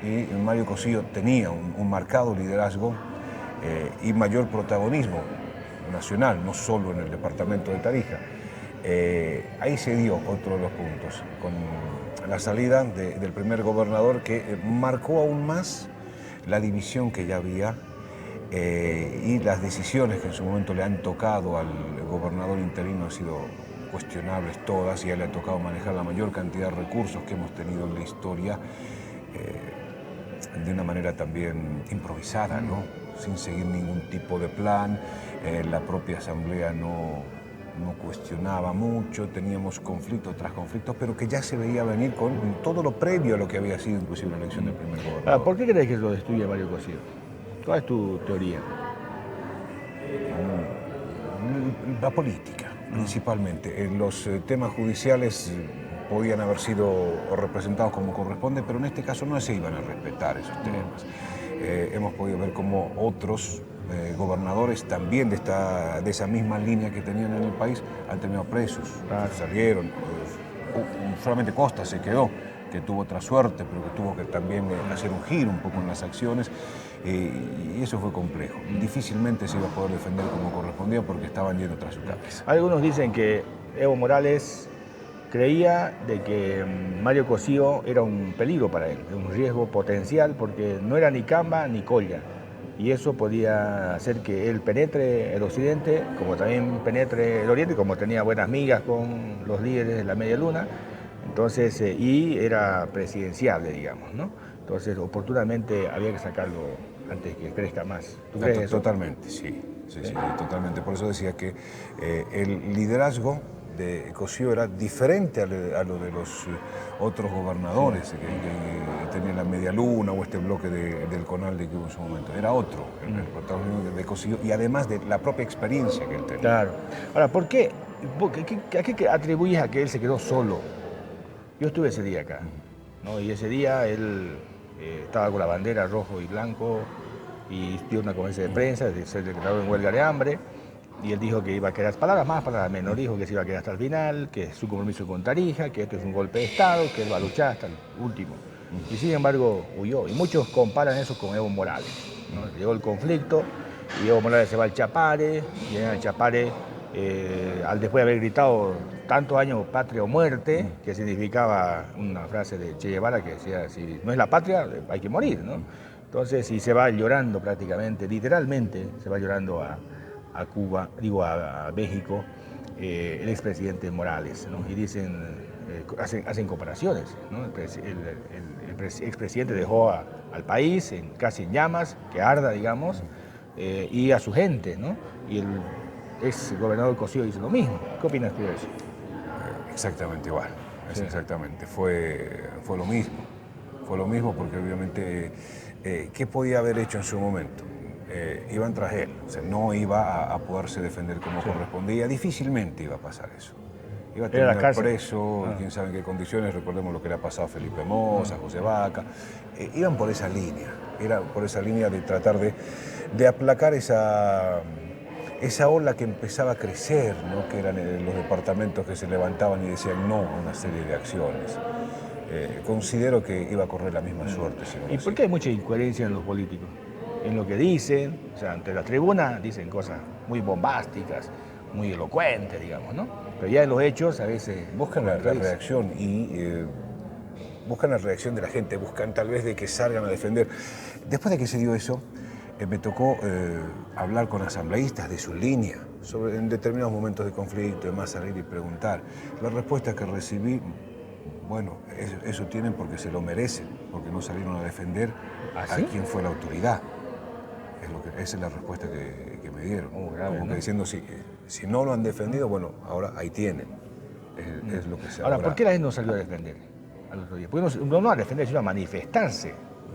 [SPEAKER 5] y Mario Cosío tenía un marcado liderazgo y mayor protagonismo nacional, no solo en el departamento de Tarija. Ahí se dio otro de los puntos, con la salida del primer gobernador, que marcó aún más la división que ya había y las decisiones que en su momento le han tocado al gobernador interino han sido cuestionables todas, y a él le ha tocado manejar la mayor cantidad de recursos que hemos tenido en la historia de una manera también improvisada, ¿no? Sin seguir ningún tipo de plan. La propia asamblea no cuestionaba mucho, teníamos conflictos tras conflictos, pero que ya se veía venir con todo lo previo a lo que había sido inclusive la elección del primer gobernador.
[SPEAKER 4] ¿Por qué crees que lo destruye Mario Cosío? ¿Cuál es tu teoría?
[SPEAKER 5] La política, principalmente. Los temas judiciales podían haber sido representados como corresponde, pero en este caso no se iban a respetar esos temas. Hemos podido ver cómo otros gobernadores también de esa misma línea que tenían en el país han terminado presos, salieron. Solamente Costa se quedó, que tuvo otra suerte, pero que tuvo que también hacer un giro un poco en las acciones, y eso fue complejo. Difícilmente se iba a poder defender como correspondía porque estaban yendo tras su cabeza.
[SPEAKER 4] Algunos dicen que Evo Morales creía de que Mario Cosío era un peligro para él, un riesgo potencial, porque no era ni Camba ni Colla, y eso podía hacer que él penetre el occidente, como también penetre el oriente, como tenía buenas migas con los líderes de la Media Luna. Entonces, y era presidenciable, digamos, ¿no? Entonces, oportunamente había que sacarlo antes que crezca más. ¿Tú crees eso?
[SPEAKER 5] Totalmente, sí, totalmente. Por eso decía que el liderazgo de Cosío era diferente a lo de los otros gobernadores que tenían la Media Luna o este bloque del CONALDE que hubo en su momento. Era otro el protagonismo de Cosío, y además de la propia experiencia que él tenía.
[SPEAKER 4] Claro. Ahora, ¿por qué? ¿A qué atribuyes a que él se quedó solo? Yo estuve ese día acá, ¿no? Y ese día él estaba con la bandera rojo y blanco y dio una conferencia de prensa, se declaró en huelga de hambre, y él dijo que iba a quedar, palabras más, palabras menos, dijo que se iba a quedar hasta el final, que es su compromiso con Tarija, que esto es un golpe de Estado, que él va a luchar hasta el último. Y sin embargo huyó, y muchos comparan eso con Evo Morales, ¿no? Llegó el conflicto y Evo Morales se va al Chapare, y en el Chapare, al después de haber gritado tantos años patria o muerte, que significaba una frase de Che Guevara que decía, si no es la patria, hay que morir, ¿no? Entonces, y se va llorando prácticamente, literalmente, se va llorando a Cuba, digo a México, el expresidente Morales, ¿no? Y dicen, hacen comparaciones, ¿no? El expresidente dejó al país casi en llamas, que arda, digamos, y a su gente, ¿no? Y el ex gobernador Cosío dice lo mismo. ¿Qué opinas tú de eso?
[SPEAKER 5] Exactamente igual,
[SPEAKER 4] Sí.
[SPEAKER 5] exactamente. Fue lo mismo. Fue lo mismo porque obviamente, ¿qué podía haber hecho en su momento? Iban tras él, o sea, no iba a poderse defender como correspondía, difícilmente iba a pasar eso. Iba a terminar preso, quién sabe en qué condiciones, recordemos lo que le ha pasado a Felipe Mosa, a José Vaca. Iban por esa línea, era por esa línea de tratar de aplacar esa ola que empezaba a crecer, ¿no? Que eran los departamentos que se levantaban y decían no a una serie de acciones. Considero que iba a correr la misma suerte.
[SPEAKER 4] ¿Y por qué hay mucha incoherencia en los políticos? En lo que dicen, o sea, ante la tribuna dicen cosas muy bombásticas, muy elocuentes, digamos, ¿no? Pero ya en los hechos a veces
[SPEAKER 5] buscan la reacción buscan la reacción de la gente, buscan tal vez de que salgan a defender. Después de que se dio eso, me tocó hablar con asambleístas de su línea, en determinados momentos de conflicto, demás, salir y preguntar. La respuesta que recibí, bueno, eso tienen porque se lo merecen, porque no salieron a defender a quien fue la autoridad. Esa es la respuesta que me dieron.
[SPEAKER 4] Grave,
[SPEAKER 5] como
[SPEAKER 4] ¿no?
[SPEAKER 5] que diciendo, si no lo han defendido, bueno, ahora ahí tienen. Es lo que se
[SPEAKER 4] Ahora, ¿por qué la gente no salió a defender al otro día? Porque no a defender, sino a manifestarse.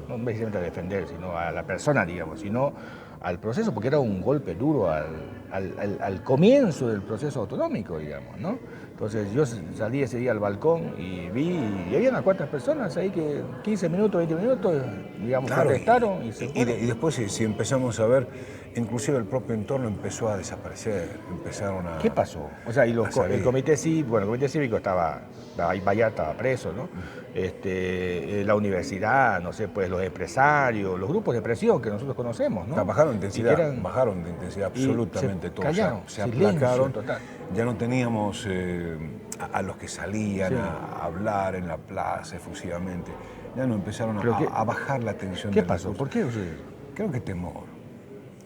[SPEAKER 4] No precisamente a defender, sino a la persona, digamos, sino al proceso, porque era un golpe duro al comienzo del proceso autonómico, digamos, ¿no? Entonces yo salí ese día al balcón y vi, y había unas cuantas personas ahí que 15 minutos, 20 minutos, digamos, protestaron y se fueron.
[SPEAKER 5] Y después, si empezamos a ver, inclusive el propio entorno empezó a desaparecer, empezaron a...
[SPEAKER 4] ¿Qué pasó? O sea, y el comité cívico, el comité cívico estaba, ahí Bayar estaba preso, ¿no? La universidad, no sé, pues los empresarios, los grupos de presión que nosotros conocemos, ¿no?
[SPEAKER 5] Bajaron de intensidad absolutamente todos.
[SPEAKER 4] Callaron,
[SPEAKER 5] se aplacaron.
[SPEAKER 4] Total.
[SPEAKER 5] Ya no teníamos a los que salían a hablar en la plaza efusivamente. Ya no empezaron a bajar la tensión.
[SPEAKER 4] ¿Qué pasó? ¿Por qué?
[SPEAKER 5] Creo que temor.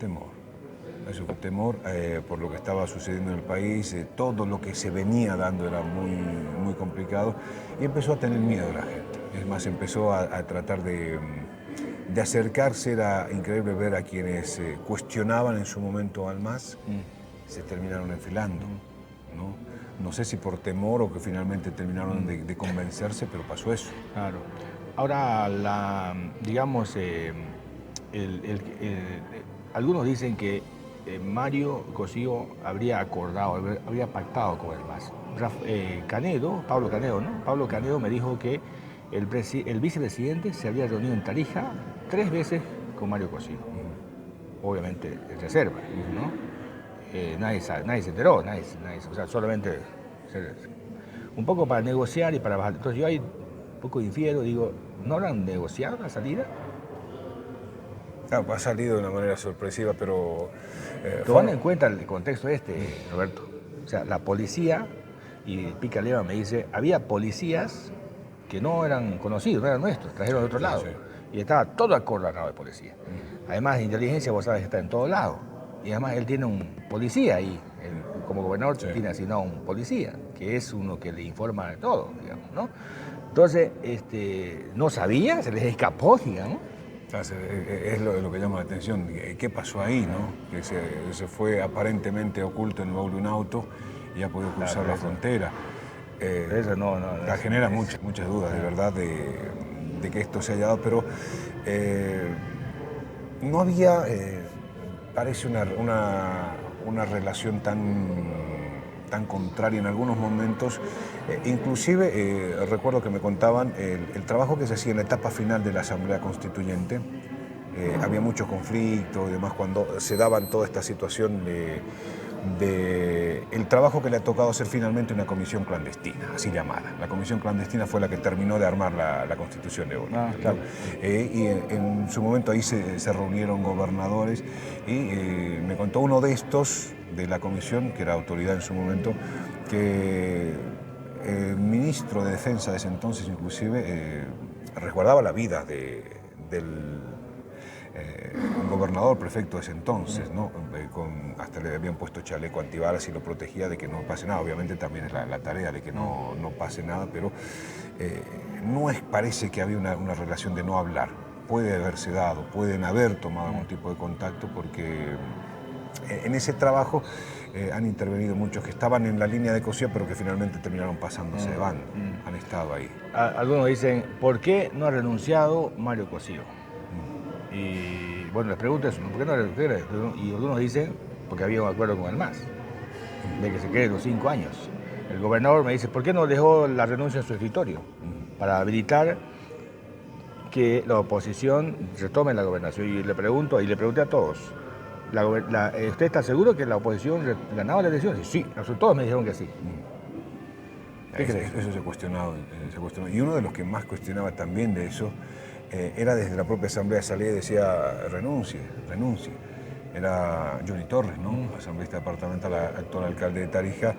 [SPEAKER 5] Temor. Eso fue temor por lo que estaba sucediendo en el país, todo lo que se venía dando era muy complicado y empezó a tener miedo la gente. Es más, empezó a tratar de acercarse. Era increíble ver a quienes cuestionaban en su momento al MAS, se terminaron enfilando, ¿no? No sé si por temor o que finalmente terminaron de convencerse, pero pasó eso.
[SPEAKER 4] Claro. Ahora, digamos, algunos dicen que Mario Cosío habría acordado, habría pactado con el MAS. Pablo Canedo, ¿no? Pablo Canedo me dijo que el vicepresidente se había reunido en Tarija 3 veces con Mario Cosío. Obviamente en reserva, ¿no? Nadie se enteró, o sea, solamente un poco para negociar y para bajar. Entonces yo ahí un poco infiero, digo, ¿no habrán negociado la salida?
[SPEAKER 5] Ha salido de una manera sorpresiva, pero...
[SPEAKER 4] Tomando en cuenta el contexto Roberto, o sea, la policía, y Pica Leva me dice, había policías que no eran conocidos, no eran nuestros, trajeron de otro lado, y estaba todo acordonado de policía. Además, de inteligencia, vos sabes que está en todos lados, y además él tiene un policía ahí, como gobernador tiene asignado un policía, que es uno que le informa de todo, digamos, ¿no? Entonces, no sabía, se les escapó, digamos.
[SPEAKER 5] Es lo que llama la atención. ¿Qué pasó ahí, no? Que se fue aparentemente oculto en el baúl de un auto y ha podido cruzar la frontera.
[SPEAKER 4] Eso no
[SPEAKER 5] genera muchas dudas, de verdad, de que esto se haya dado, pero no había, parece una relación tan contraria en algunos momentos. Inclusive recuerdo que me contaban el trabajo que se hacía en la etapa final de la Asamblea Constituyente. Había mucho conflicto y demás cuando se daban toda esta situación de el trabajo que le ha tocado hacer finalmente una comisión clandestina, así llamada. La comisión clandestina fue la que terminó de armar la Constitución de Bolivia.
[SPEAKER 4] Claro.
[SPEAKER 5] Y en su momento ahí se reunieron gobernadores y me contó uno de estos de la comisión, que era autoridad en su momento, que el ministro de Defensa de ese entonces inclusive resguardaba la vida del gobernador prefecto de ese entonces, ¿no? Hasta le habían puesto chaleco antibalas y lo protegía de que no pase nada. Obviamente también es la tarea de que no pase nada, pero parece que había una relación de no hablar. Puede haberse dado, pueden haber tomado algún tipo de contacto porque en ese trabajo han intervenido muchos que estaban en la línea de Cosío, pero que finalmente terminaron pasándose de banda. Han estado ahí.
[SPEAKER 4] Algunos dicen, ¿por qué no ha renunciado Mario Cosío? Y bueno, les pregunto eso, ¿por qué no ha renunciado? Y algunos dicen, porque había un acuerdo con el MAS, de que se quede los 5 años. El gobernador me dice, ¿por qué no dejó la renuncia en su escritorio? Para habilitar que la oposición retome la gobernación. Y le pregunté a todos, ¿usted está seguro que la oposición ganaba las elecciones? Sí, todos me dijeron que sí.
[SPEAKER 5] Eso se cuestionó. Y uno de los que más cuestionaba también de eso era desde la propia Asamblea, salía y decía renuncie. Era Johnny Torres, ¿no? Asambleísta departamental, actual alcalde de Tarija,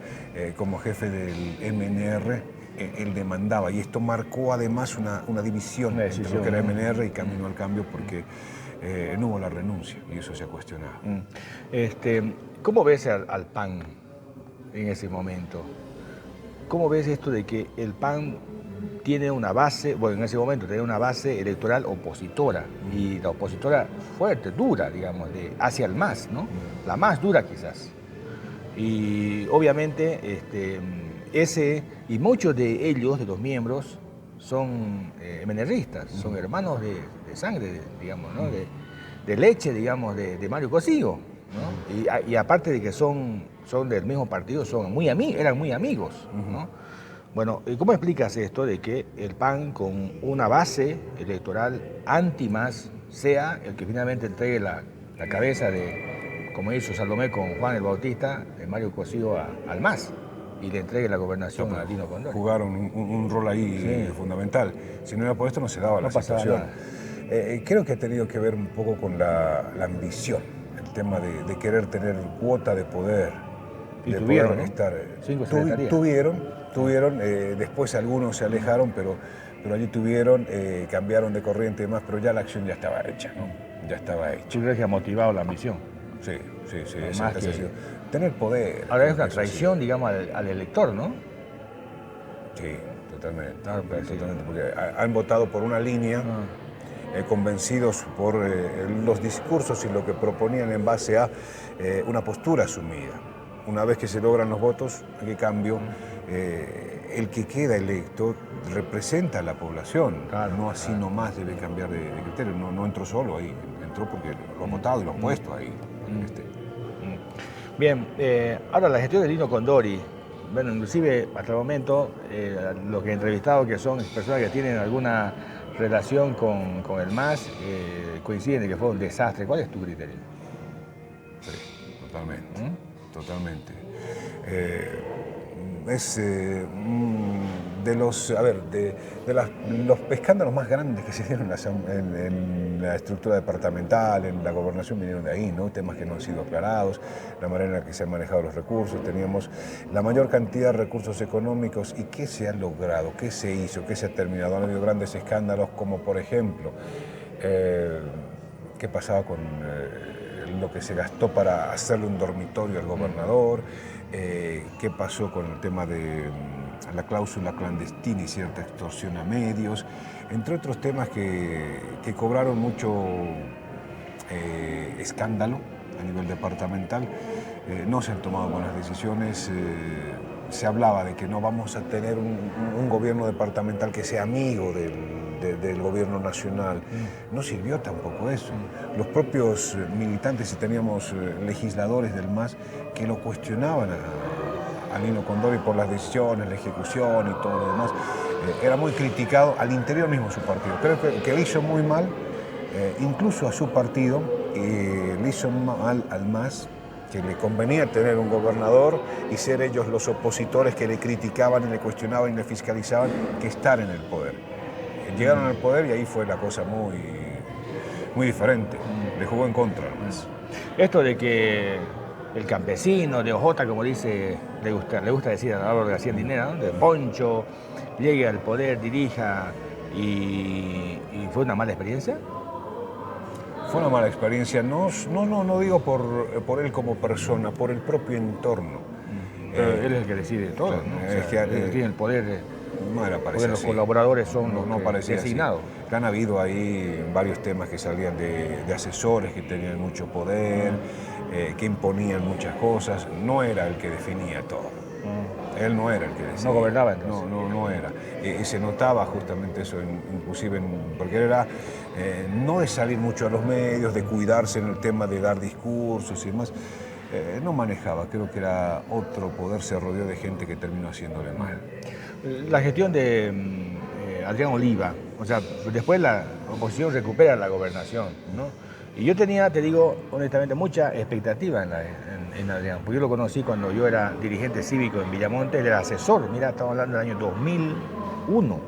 [SPEAKER 5] como jefe del MNR, él demandaba, y esto marcó además una división entre lo que era MNR y Camino al Cambio, porque no hubo la renuncia, y eso se ha cuestionado.
[SPEAKER 4] ¿Cómo ves al PAN en ese momento? ¿Cómo ves esto de que el PAN tiene una base, bueno, en ese momento tenía una base electoral opositora, y la opositora fuerte, dura, digamos, hacia el MAS, ¿no? La más dura quizás. Y obviamente y muchos de ellos, de los miembros, son MNRistas, son hermanos de sangre, digamos, ¿no? De leche, digamos, de Mario Cosío, ¿no? Y aparte de que son del mismo partido, eran muy amigos, ¿no? Bueno, ¿cómo explicas esto de que el PAN con una base electoral anti-MAS sea el que finalmente entregue la cabeza como hizo Salomé con Juan el Bautista, de Mario Cosío al MAS, y le entregue la gobernación a Dino Condori?
[SPEAKER 5] Jugaron un rol ahí fundamental. Si no era por esto no se daba la situación. Creo que ha tenido que ver un poco con la ambición, el tema de querer tener cuota de poder.
[SPEAKER 4] Y tuvieron, ¿no?
[SPEAKER 5] Estar.
[SPEAKER 4] 5 secretarías.
[SPEAKER 5] Tuvieron, después algunos se alejaron, pero allí cambiaron de corriente y demás, pero ya la acción ya estaba hecha, ¿no? Ya estaba hecha.
[SPEAKER 4] ¿Tú crees que ha motivado la ambición?
[SPEAKER 5] Sí,
[SPEAKER 4] Más
[SPEAKER 5] ese ha
[SPEAKER 4] que-
[SPEAKER 5] sido. Tener poder.
[SPEAKER 4] Ahora es una
[SPEAKER 5] eso sí.
[SPEAKER 4] traición, digamos, al elector, ¿no?
[SPEAKER 5] Sí, totalmente.
[SPEAKER 4] Claro, pues, sí.
[SPEAKER 5] Totalmente, porque han votado por una línea, convencidos por los discursos y lo que proponían en base a una postura asumida. Una vez que se logran los votos, ¿a qué cambio? El que queda electo representa a la población,
[SPEAKER 4] Claro,
[SPEAKER 5] no así nomás debe cambiar de criterio, no entró solo ahí, entró porque lo han votado y lo han puesto ahí.
[SPEAKER 4] Bien, ahora la gestión de Lino Condori, bueno, inclusive hasta el momento los que he entrevistado que son personas que tienen alguna relación con el MAS coinciden en que fue un desastre. ¿Cuál es tu criterio?
[SPEAKER 5] Sí, totalmente, totalmente. Es de los, a ver, de los escándalos más grandes que se dieron en la estructura departamental, en la gobernación, vinieron de ahí, ¿no? Temas que no han sido aclarados, la manera en la que se han manejado los recursos, teníamos la mayor cantidad de recursos económicos y qué se ha logrado, qué se hizo, qué se ha terminado. Han habido grandes escándalos como, por ejemplo, qué pasaba con lo que se gastó para hacerle un dormitorio al gobernador, qué pasó con el tema de la cláusula clandestina y cierta extorsión a medios, entre otros temas que cobraron mucho escándalo a nivel departamental. No se han tomado buenas decisiones. Se hablaba de que no vamos a tener un gobierno departamental que sea amigo del gobierno nacional. No sirvió tampoco eso. Los propios militantes, y teníamos legisladores del MAS que lo cuestionaban a Lino Condori por las decisiones, la ejecución y todo lo demás. Era muy criticado al interior mismo de su partido. Creo que le hizo muy mal, incluso a su partido, le hizo mal al MAS, que le convenía tener un gobernador y ser ellos los opositores que le criticaban y le cuestionaban y le fiscalizaban, que estar en el poder. Llegaron al poder y ahí fue la cosa muy diferente. Le jugó en contra al MAS.
[SPEAKER 4] Esto de que el campesino de OJ, como dice, le gusta decir a Álvaro García Linera, ¿no? De Poncho, llegue al poder, dirija y fue una mala experiencia.
[SPEAKER 5] Fue una mala experiencia, no digo por él como persona, por el propio entorno.
[SPEAKER 4] Pero él es el que decide todo,
[SPEAKER 5] claro,
[SPEAKER 4] ¿no? O
[SPEAKER 5] es
[SPEAKER 4] sea,
[SPEAKER 5] que,
[SPEAKER 4] él tiene el poder,
[SPEAKER 5] no era
[SPEAKER 4] porque
[SPEAKER 5] parecido
[SPEAKER 4] los
[SPEAKER 5] así.
[SPEAKER 4] colaboradores son los
[SPEAKER 5] No
[SPEAKER 4] que
[SPEAKER 5] parecía así.
[SPEAKER 4] designados.
[SPEAKER 5] Que han habido ahí varios temas que salían de asesores que tenían mucho poder, que imponían muchas cosas. No era el que definía todo. Él no era el que decidía.
[SPEAKER 4] No gobernaba entonces.
[SPEAKER 5] No era. Y se notaba justamente eso, inclusive porque él era no de salir mucho a los medios, de cuidarse en el tema de dar discursos y demás. No manejaba, creo que era otro poder, se rodeó de gente que terminó haciéndole mal.
[SPEAKER 4] La gestión de Adrián Oliva, o sea, después la oposición recupera la gobernación, ¿no? Y yo tenía, te digo honestamente, mucha expectativa en Adrián, porque yo lo conocí cuando yo era dirigente cívico en Villamonte, él era asesor, mira, estamos hablando del año 2001,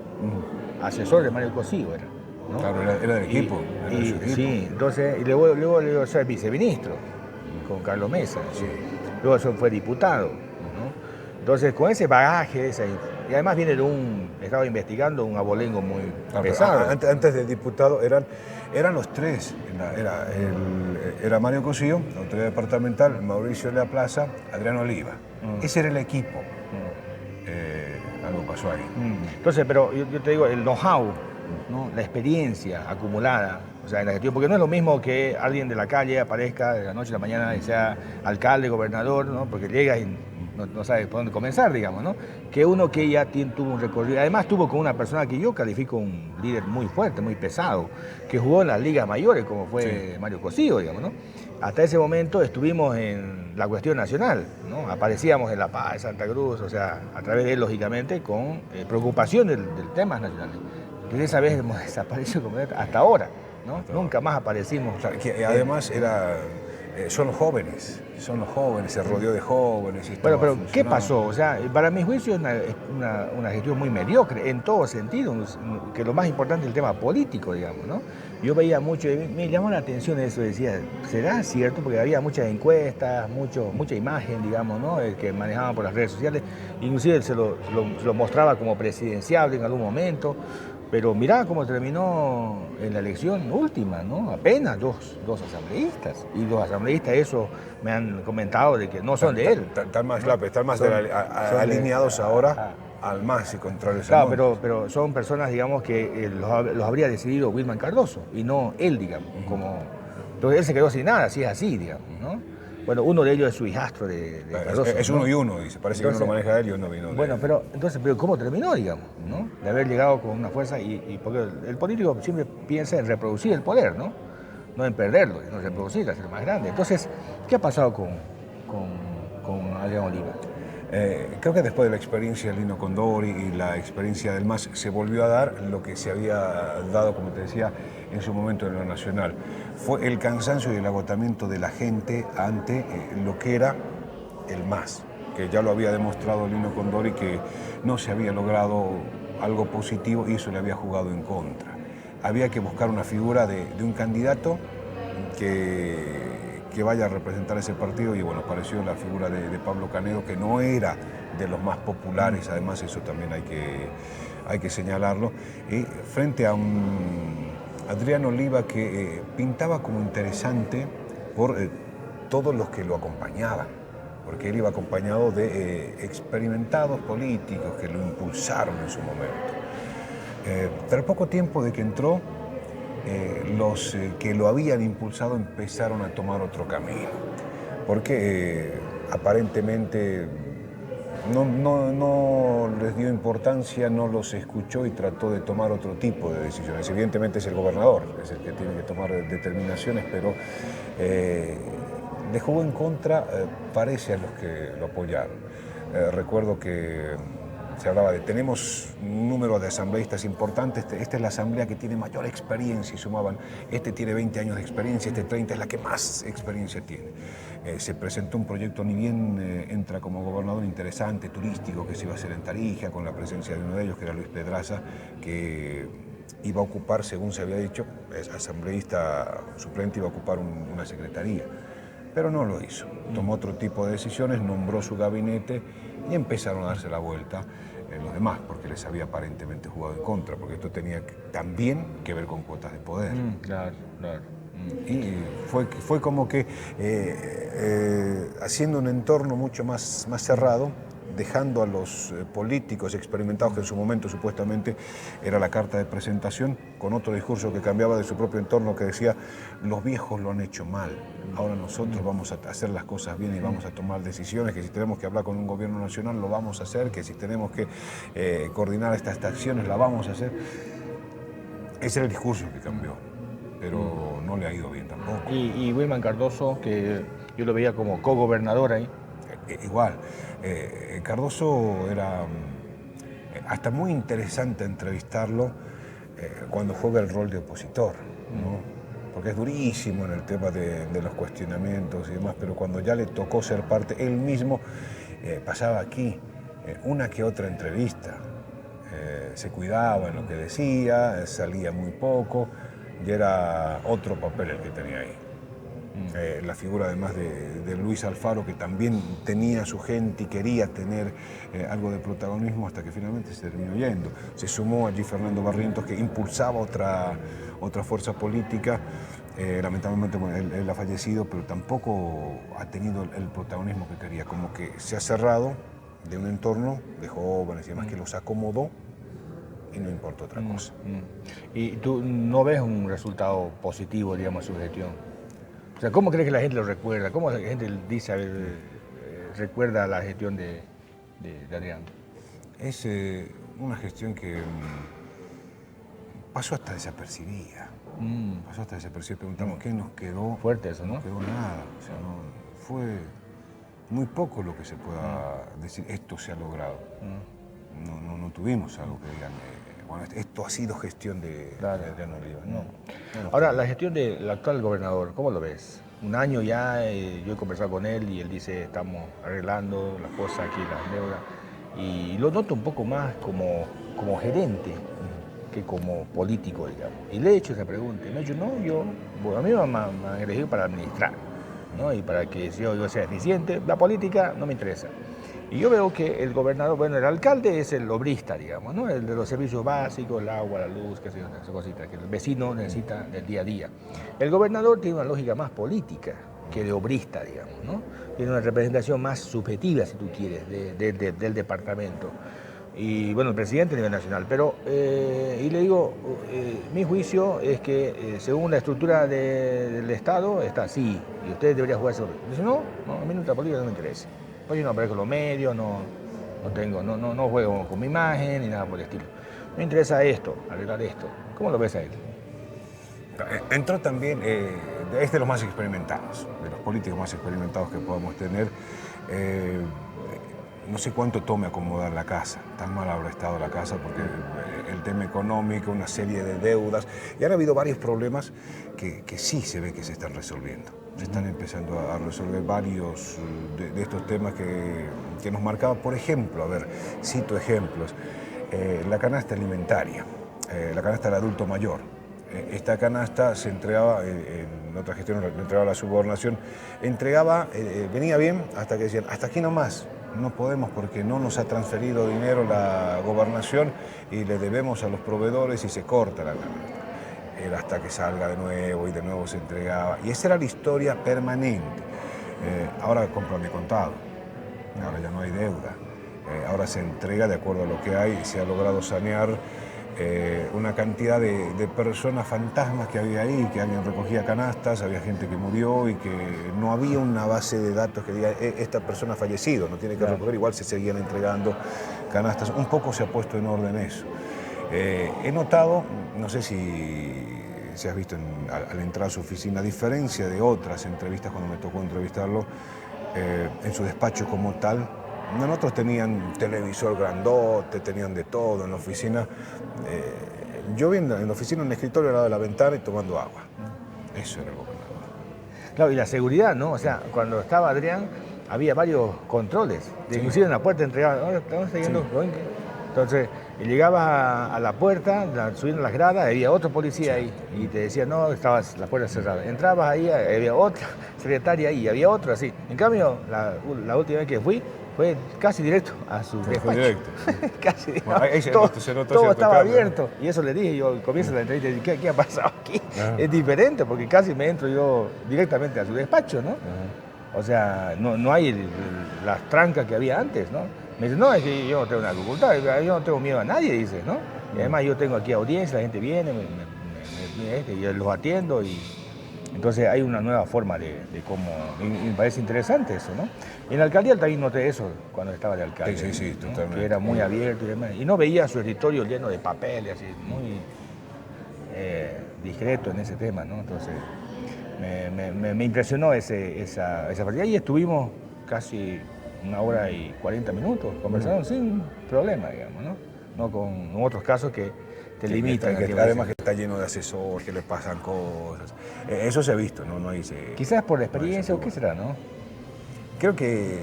[SPEAKER 4] asesor de Mario Cosío era, ¿no?
[SPEAKER 5] Claro, era del equipo. Era de su equipo.
[SPEAKER 4] Sí, entonces, y luego llegó a ser viceministro con Carlos Mesa,
[SPEAKER 5] Sí.
[SPEAKER 4] luego eso fue diputado, ¿no? Entonces, con ese bagaje, y además viene estaba investigando un abolengo muy pesado.
[SPEAKER 5] Antes de diputado eran los tres. Era Mario Cosío, la autoridad departamental, Mauricio de la Plaza, Adrián Oliva. Ese era el equipo. Algo pasó ahí.
[SPEAKER 4] Entonces, pero yo te digo, el know-how, ¿no? La experiencia acumulada, o sea, en la gestión, porque no es lo mismo que alguien de la calle aparezca de la noche a la mañana y sea alcalde, gobernador, ¿no? Porque llega y no sabe por dónde comenzar, digamos, ¿no? Que uno que ya tuvo un recorrido, además tuvo con una persona que yo califico un líder muy fuerte, muy pesado, que jugó en las ligas mayores, como fue Mario Cosío, digamos, ¿no? Hasta ese momento estuvimos en la cuestión nacional, ¿no? Aparecíamos en La Paz, Santa Cruz, o sea, a través de él, lógicamente, con preocupación del tema nacional. Desde esa vez hemos desaparecido hasta ahora, ¿no? Nunca más aparecimos.
[SPEAKER 5] O sea, que además son los jóvenes, se rodeó de jóvenes.
[SPEAKER 4] Bueno, pero ¿qué pasó? O sea, para mi juicio es una gestión muy mediocre, en todo sentido, que lo más importante es el tema político, digamos, ¿no? Yo veía mucho, y me llamó la atención eso, decía, ¿será cierto? Porque había muchas encuestas, mucha imagen, digamos, ¿no? Que manejaban por las redes sociales, inclusive se lo mostraba como presidenciable en algún momento, Pero mirá cómo terminó en la elección última, ¿no? Apenas dos asambleístas. Y los asambleístas, eso me han comentado de que no son de él.
[SPEAKER 5] Están más, están más alineados ahora al MAS y contrario a
[SPEAKER 4] Claro, pero son personas, digamos, que los habría decidido Wilman Cardoso y no él, digamos. Entonces él se quedó sin nada, si es así, digamos, ¿no? Bueno, uno de ellos es su hijastro de Cardoso.
[SPEAKER 5] Es uno y uno, dice. Parece entonces, que uno lo maneja él y uno vino.
[SPEAKER 4] Bueno, pero ¿cómo terminó, digamos, ¿no? De haber llegado con una fuerza y porque el político siempre piensa en reproducir el poder, ¿no? No en perderlo, sino en reproducirlo, hacerlo más grande. Entonces, ¿qué ha pasado con Adrián Oliva?
[SPEAKER 5] Creo que después de la experiencia de Lino Condori y la experiencia del MAS se volvió a dar lo que se había dado, como te decía, en su momento en lo nacional. Fue el cansancio y el agotamiento de la gente ante lo que era el MAS, que ya lo había demostrado Lino Condori que no se había logrado algo positivo y eso le había jugado en contra. Había que buscar una figura de un candidato que vaya a representar ese partido y bueno, apareció la figura de Pablo Canedo, que no era de los más populares, además eso también hay que señalarlo, y frente a un Adrián Oliva que pintaba como interesante por todos los que lo acompañaban, porque él iba acompañado de experimentados políticos que lo impulsaron en su momento. Pero poco tiempo de que entró, los que lo habían impulsado empezaron a tomar otro camino, porque aparentemente no les dio importancia, no los escuchó y trató de tomar otro tipo de decisiones. Evidentemente es el gobernador, es el que tiene que tomar determinaciones, pero le jugó en contra, parece, a los que lo apoyaron. Recuerdo que se hablaba de, tenemos un número de asambleístas importantes, esta es la asamblea que tiene mayor experiencia y sumaban, este tiene 20 años de experiencia, este 30 es la que más experiencia tiene. Se presentó un proyecto, ni bien entra como gobernador, interesante, turístico, que se iba a hacer en Tarija, con la presencia de uno de ellos, que era Luis Pedraza, que iba a ocupar, según se había dicho, es asambleísta suplente, iba a ocupar una secretaría. Pero no lo hizo. Tomó otro tipo de decisiones, nombró su gabinete y empezaron a darse la vuelta los demás, porque les había aparentemente jugado en contra, porque esto tenía también que ver con cuotas de poder.
[SPEAKER 4] Claro.
[SPEAKER 5] Y fue como que haciendo un entorno mucho más cerrado, dejando a los políticos experimentados, que en su momento supuestamente era la carta de presentación, con otro discurso que cambiaba de su propio entorno, que decía, los viejos lo han hecho mal, ahora nosotros vamos a hacer las cosas bien y vamos a tomar decisiones, que si tenemos que hablar con un gobierno nacional lo vamos a hacer, que si tenemos que coordinar estas acciones la vamos a hacer. Ese era el discurso que cambió, pero no le ha ido bien tampoco.
[SPEAKER 4] Y Wilman Cardoso, que yo lo veía como co-gobernador ahí.
[SPEAKER 5] Igual, Cardoso era hasta muy interesante entrevistarlo cuando juega el rol de opositor, ¿no? Porque es durísimo en el tema de los cuestionamientos y demás, pero cuando ya le tocó ser parte, él mismo pasaba aquí una que otra entrevista, se cuidaba en lo que decía, salía muy poco y era otro papel el que tenía ahí. La figura además de Luis Alfaro, que también tenía su gente y quería tener algo de protagonismo, hasta que finalmente se terminó yendo. Se sumó allí Fernando Barrientos, que impulsaba otra fuerza política. Lamentablemente él ha fallecido, pero tampoco ha tenido el protagonismo que quería. Como que se ha cerrado de un entorno de jóvenes y demás que los acomodó y no importa otra cosa.
[SPEAKER 4] ¿Y tú no ves un resultado positivo, digamos, en su gestión? O sea, ¿cómo crees que la gente lo recuerda? ¿Cómo la gente dice, recuerda la gestión de Adrián?
[SPEAKER 5] Es una gestión que pasó hasta desapercibida. Pasó hasta desapercibida. Preguntamos qué nos quedó.
[SPEAKER 4] Fuerte eso, ¿no?
[SPEAKER 5] No quedó nada. O sea, fue muy poco lo que se pueda decir, esto se ha logrado. No tuvimos algo que digan, bueno, esto ha sido gestión de Adrián Oliva. No.
[SPEAKER 4] Ahora, la gestión del actual gobernador, ¿cómo lo ves? Un año ya, yo he conversado con él y él dice, estamos arreglando las cosas aquí, las deudas. Y lo noto un poco más como gerente que como político, digamos. Y le he hecho esa pregunta. Y me ha dicho, a mí me han elegido para administrar, ¿no? Y para que yo sea eficiente. La política no me interesa. Y yo veo que el gobernador, bueno, el alcalde es el obrista, digamos, ¿no? El de los servicios básicos, el agua, la luz, qué sé yo, esas cositas que el vecino necesita del día a día. El gobernador tiene una lógica más política que de obrista, digamos, ¿no? Tiene una representación más subjetiva, si tú quieres, del departamento. Y bueno, el presidente a nivel nacional. Pero, y le digo, mi juicio es que según la estructura del Estado está así, y usted debería jugar sobre. Dice, no, a mí nuestra política no me interesa. Pues yo no aparezco en los medios, no juego con mi imagen ni nada por el estilo. Me interesa esto, arreglar esto. ¿Cómo lo ves a él?
[SPEAKER 5] Entró también, es de los más experimentados, de los políticos más experimentados que podamos tener. No sé cuánto tome acomodar la casa, tan mal habrá estado la casa porque el tema económico, una serie de deudas, y han habido varios problemas que sí se ve que se están resolviendo. Se están empezando a resolver varios de estos temas que nos marcaban. Por ejemplo, a ver, cito ejemplos, la canasta alimentaria, la canasta del adulto mayor. Esta canasta se entregaba, en otra gestión la entregaba la subgobernación, venía bien hasta que decían, hasta aquí nomás. No podemos porque no nos ha transferido dinero la gobernación y le debemos a los proveedores y se corta la canasta. Era hasta que salga de nuevo y de nuevo se entregaba. Y esa era la historia permanente. Ahora cómprame contado, ahora ya no hay deuda. Ahora se entrega de acuerdo a lo que hay y se ha logrado sanear una cantidad de personas fantasmas que había ahí, que alguien recogía canastas, había gente que murió y que no había una base de datos que diga esta persona ha fallecido, no tiene que recoger, igual se seguían entregando canastas. Un poco se ha puesto en orden eso. He notado, no sé si has visto al entrar a su oficina, a diferencia de otras entrevistas cuando me tocó entrevistarlo, en su despacho como tal, nosotros tenían televisor grandote, tenían de todo en la oficina. Yo viendo en la oficina un escritorio al lado de la ventana y tomando agua. Eso era el gobernador.
[SPEAKER 4] Claro, y la seguridad, ¿no? O sea, cuando estaba Adrián había varios controles, inclusive en la puerta entregaban, ahora estamos siguiendo. Sí. Entonces, llegabas a la puerta, subiendo las gradas, había otro policía ahí y te decía, no, estabas la puerta cerrada. Entrabas ahí, había otra secretaria ahí, había otro así. En cambio, la última vez que fui, fue casi directo a su despacho. Directo. Casi directo. Bueno, todo estaba abierto. Y eso le dije, yo comienzo la entrevista y dije, ¿qué ha pasado aquí? Es diferente porque casi me entro yo directamente a su despacho, ¿no? O sea, no hay las trancas que había antes, ¿no? Me dice, no, es que yo no tengo nada que ocultar, yo no tengo miedo a nadie, dice, ¿no? Y además yo tengo aquí audiencia, la gente viene, yo los atiendo y entonces hay una nueva forma de cómo, y me parece interesante eso, ¿no? Y en la alcaldía también noté eso cuando estaba de alcalde.
[SPEAKER 5] Sí,
[SPEAKER 4] ¿no?
[SPEAKER 5] totalmente.
[SPEAKER 4] Que era muy abierto y demás. Y no veía su escritorio lleno de papeles, así, muy discreto en ese tema, ¿no? Entonces me impresionó esa partida y estuvimos casi 1 hora y 40 minutos conversando sin problema, digamos, ¿no? No con en otros casos que te limitan.
[SPEAKER 5] Además que está lleno de asesores, que les pasan cosas. Eso se ha visto, ¿no?
[SPEAKER 4] Quizás por la experiencia o qué será, ¿no?
[SPEAKER 5] Creo que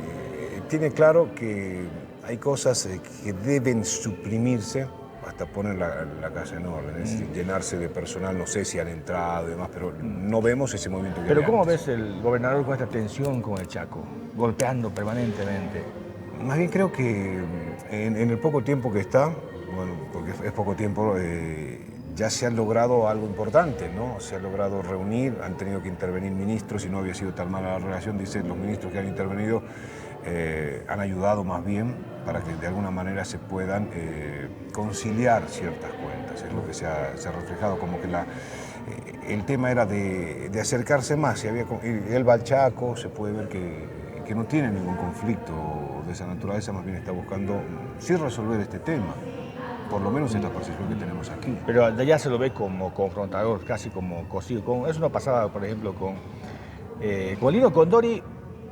[SPEAKER 5] tiene claro que hay cosas que deben suprimirse hasta poner la casa en orden, es decir, llenarse de personal, no sé si han entrado y demás, pero no vemos ese movimiento que
[SPEAKER 4] Pero
[SPEAKER 5] había
[SPEAKER 4] ¿cómo
[SPEAKER 5] antes.
[SPEAKER 4] ves el gobernador con esta tensión con el Chaco, golpeando permanentemente?
[SPEAKER 5] Más bien creo que en el poco tiempo que está, bueno, porque es poco tiempo, ya se ha logrado algo importante, ¿no? Se ha logrado reunir, han tenido que intervenir ministros y no había sido tan mala la relación, dicen los ministros que han intervenido, han ayudado más bien para que de alguna manera se puedan conciliar ciertas cuentas, es lo que se ha reflejado, como que el tema era de acercarse más, si había, él va al Chaco, se puede ver que no tiene ningún conflicto de esa naturaleza, más bien está buscando sí resolver este tema. Por lo menos es la percepción que tenemos aquí.
[SPEAKER 4] Pero allá se lo ve como confrontador, casi como cosido. Eso no pasaba, por ejemplo, con Lino Condori.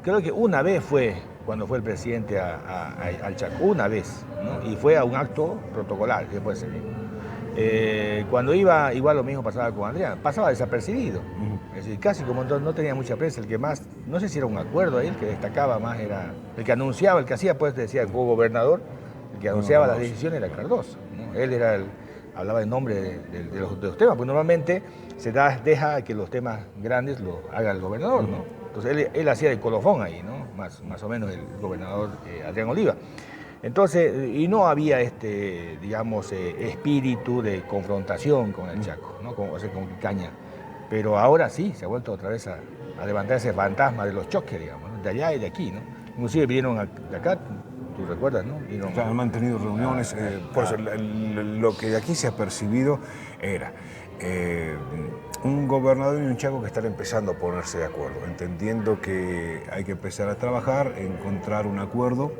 [SPEAKER 4] Creo que una vez fue, cuando fue el presidente al Chaco, una vez, ¿no? Y fue a un acto protocolar, después se vio. Cuando iba, igual lo mismo pasaba con Adrián, pasaba desapercibido. Es decir, casi como no tenía mucha prensa, el que más, no sé si era un acuerdo ahí, el que destacaba más era, el que anunciaba, el que hacía, pues decía el gobernador, el que anunciaba las decisiones era Cardoso, ¿no? Él era hablaba en nombre de los temas, porque normalmente se deja que los temas grandes lo haga el gobernador, ¿no? Entonces él hacía de colofón ahí, ¿no? Más o menos el gobernador Adrián Oliva. Entonces, y no había digamos, espíritu de confrontación con el Chaco, ¿no? Con Caña. Pero ahora sí, se ha vuelto otra vez a levantar ese fantasma de los choques, digamos, ¿no? De allá y de aquí, ¿no? Inclusive vinieron de acá, tú recuerdas, ¿no?
[SPEAKER 5] Claro, han mantenido reuniones. Por eso, lo que de aquí se ha percibido era un gobernador y un Chaco que están empezando a ponerse de acuerdo, entendiendo que hay que empezar a trabajar, encontrar un acuerdo,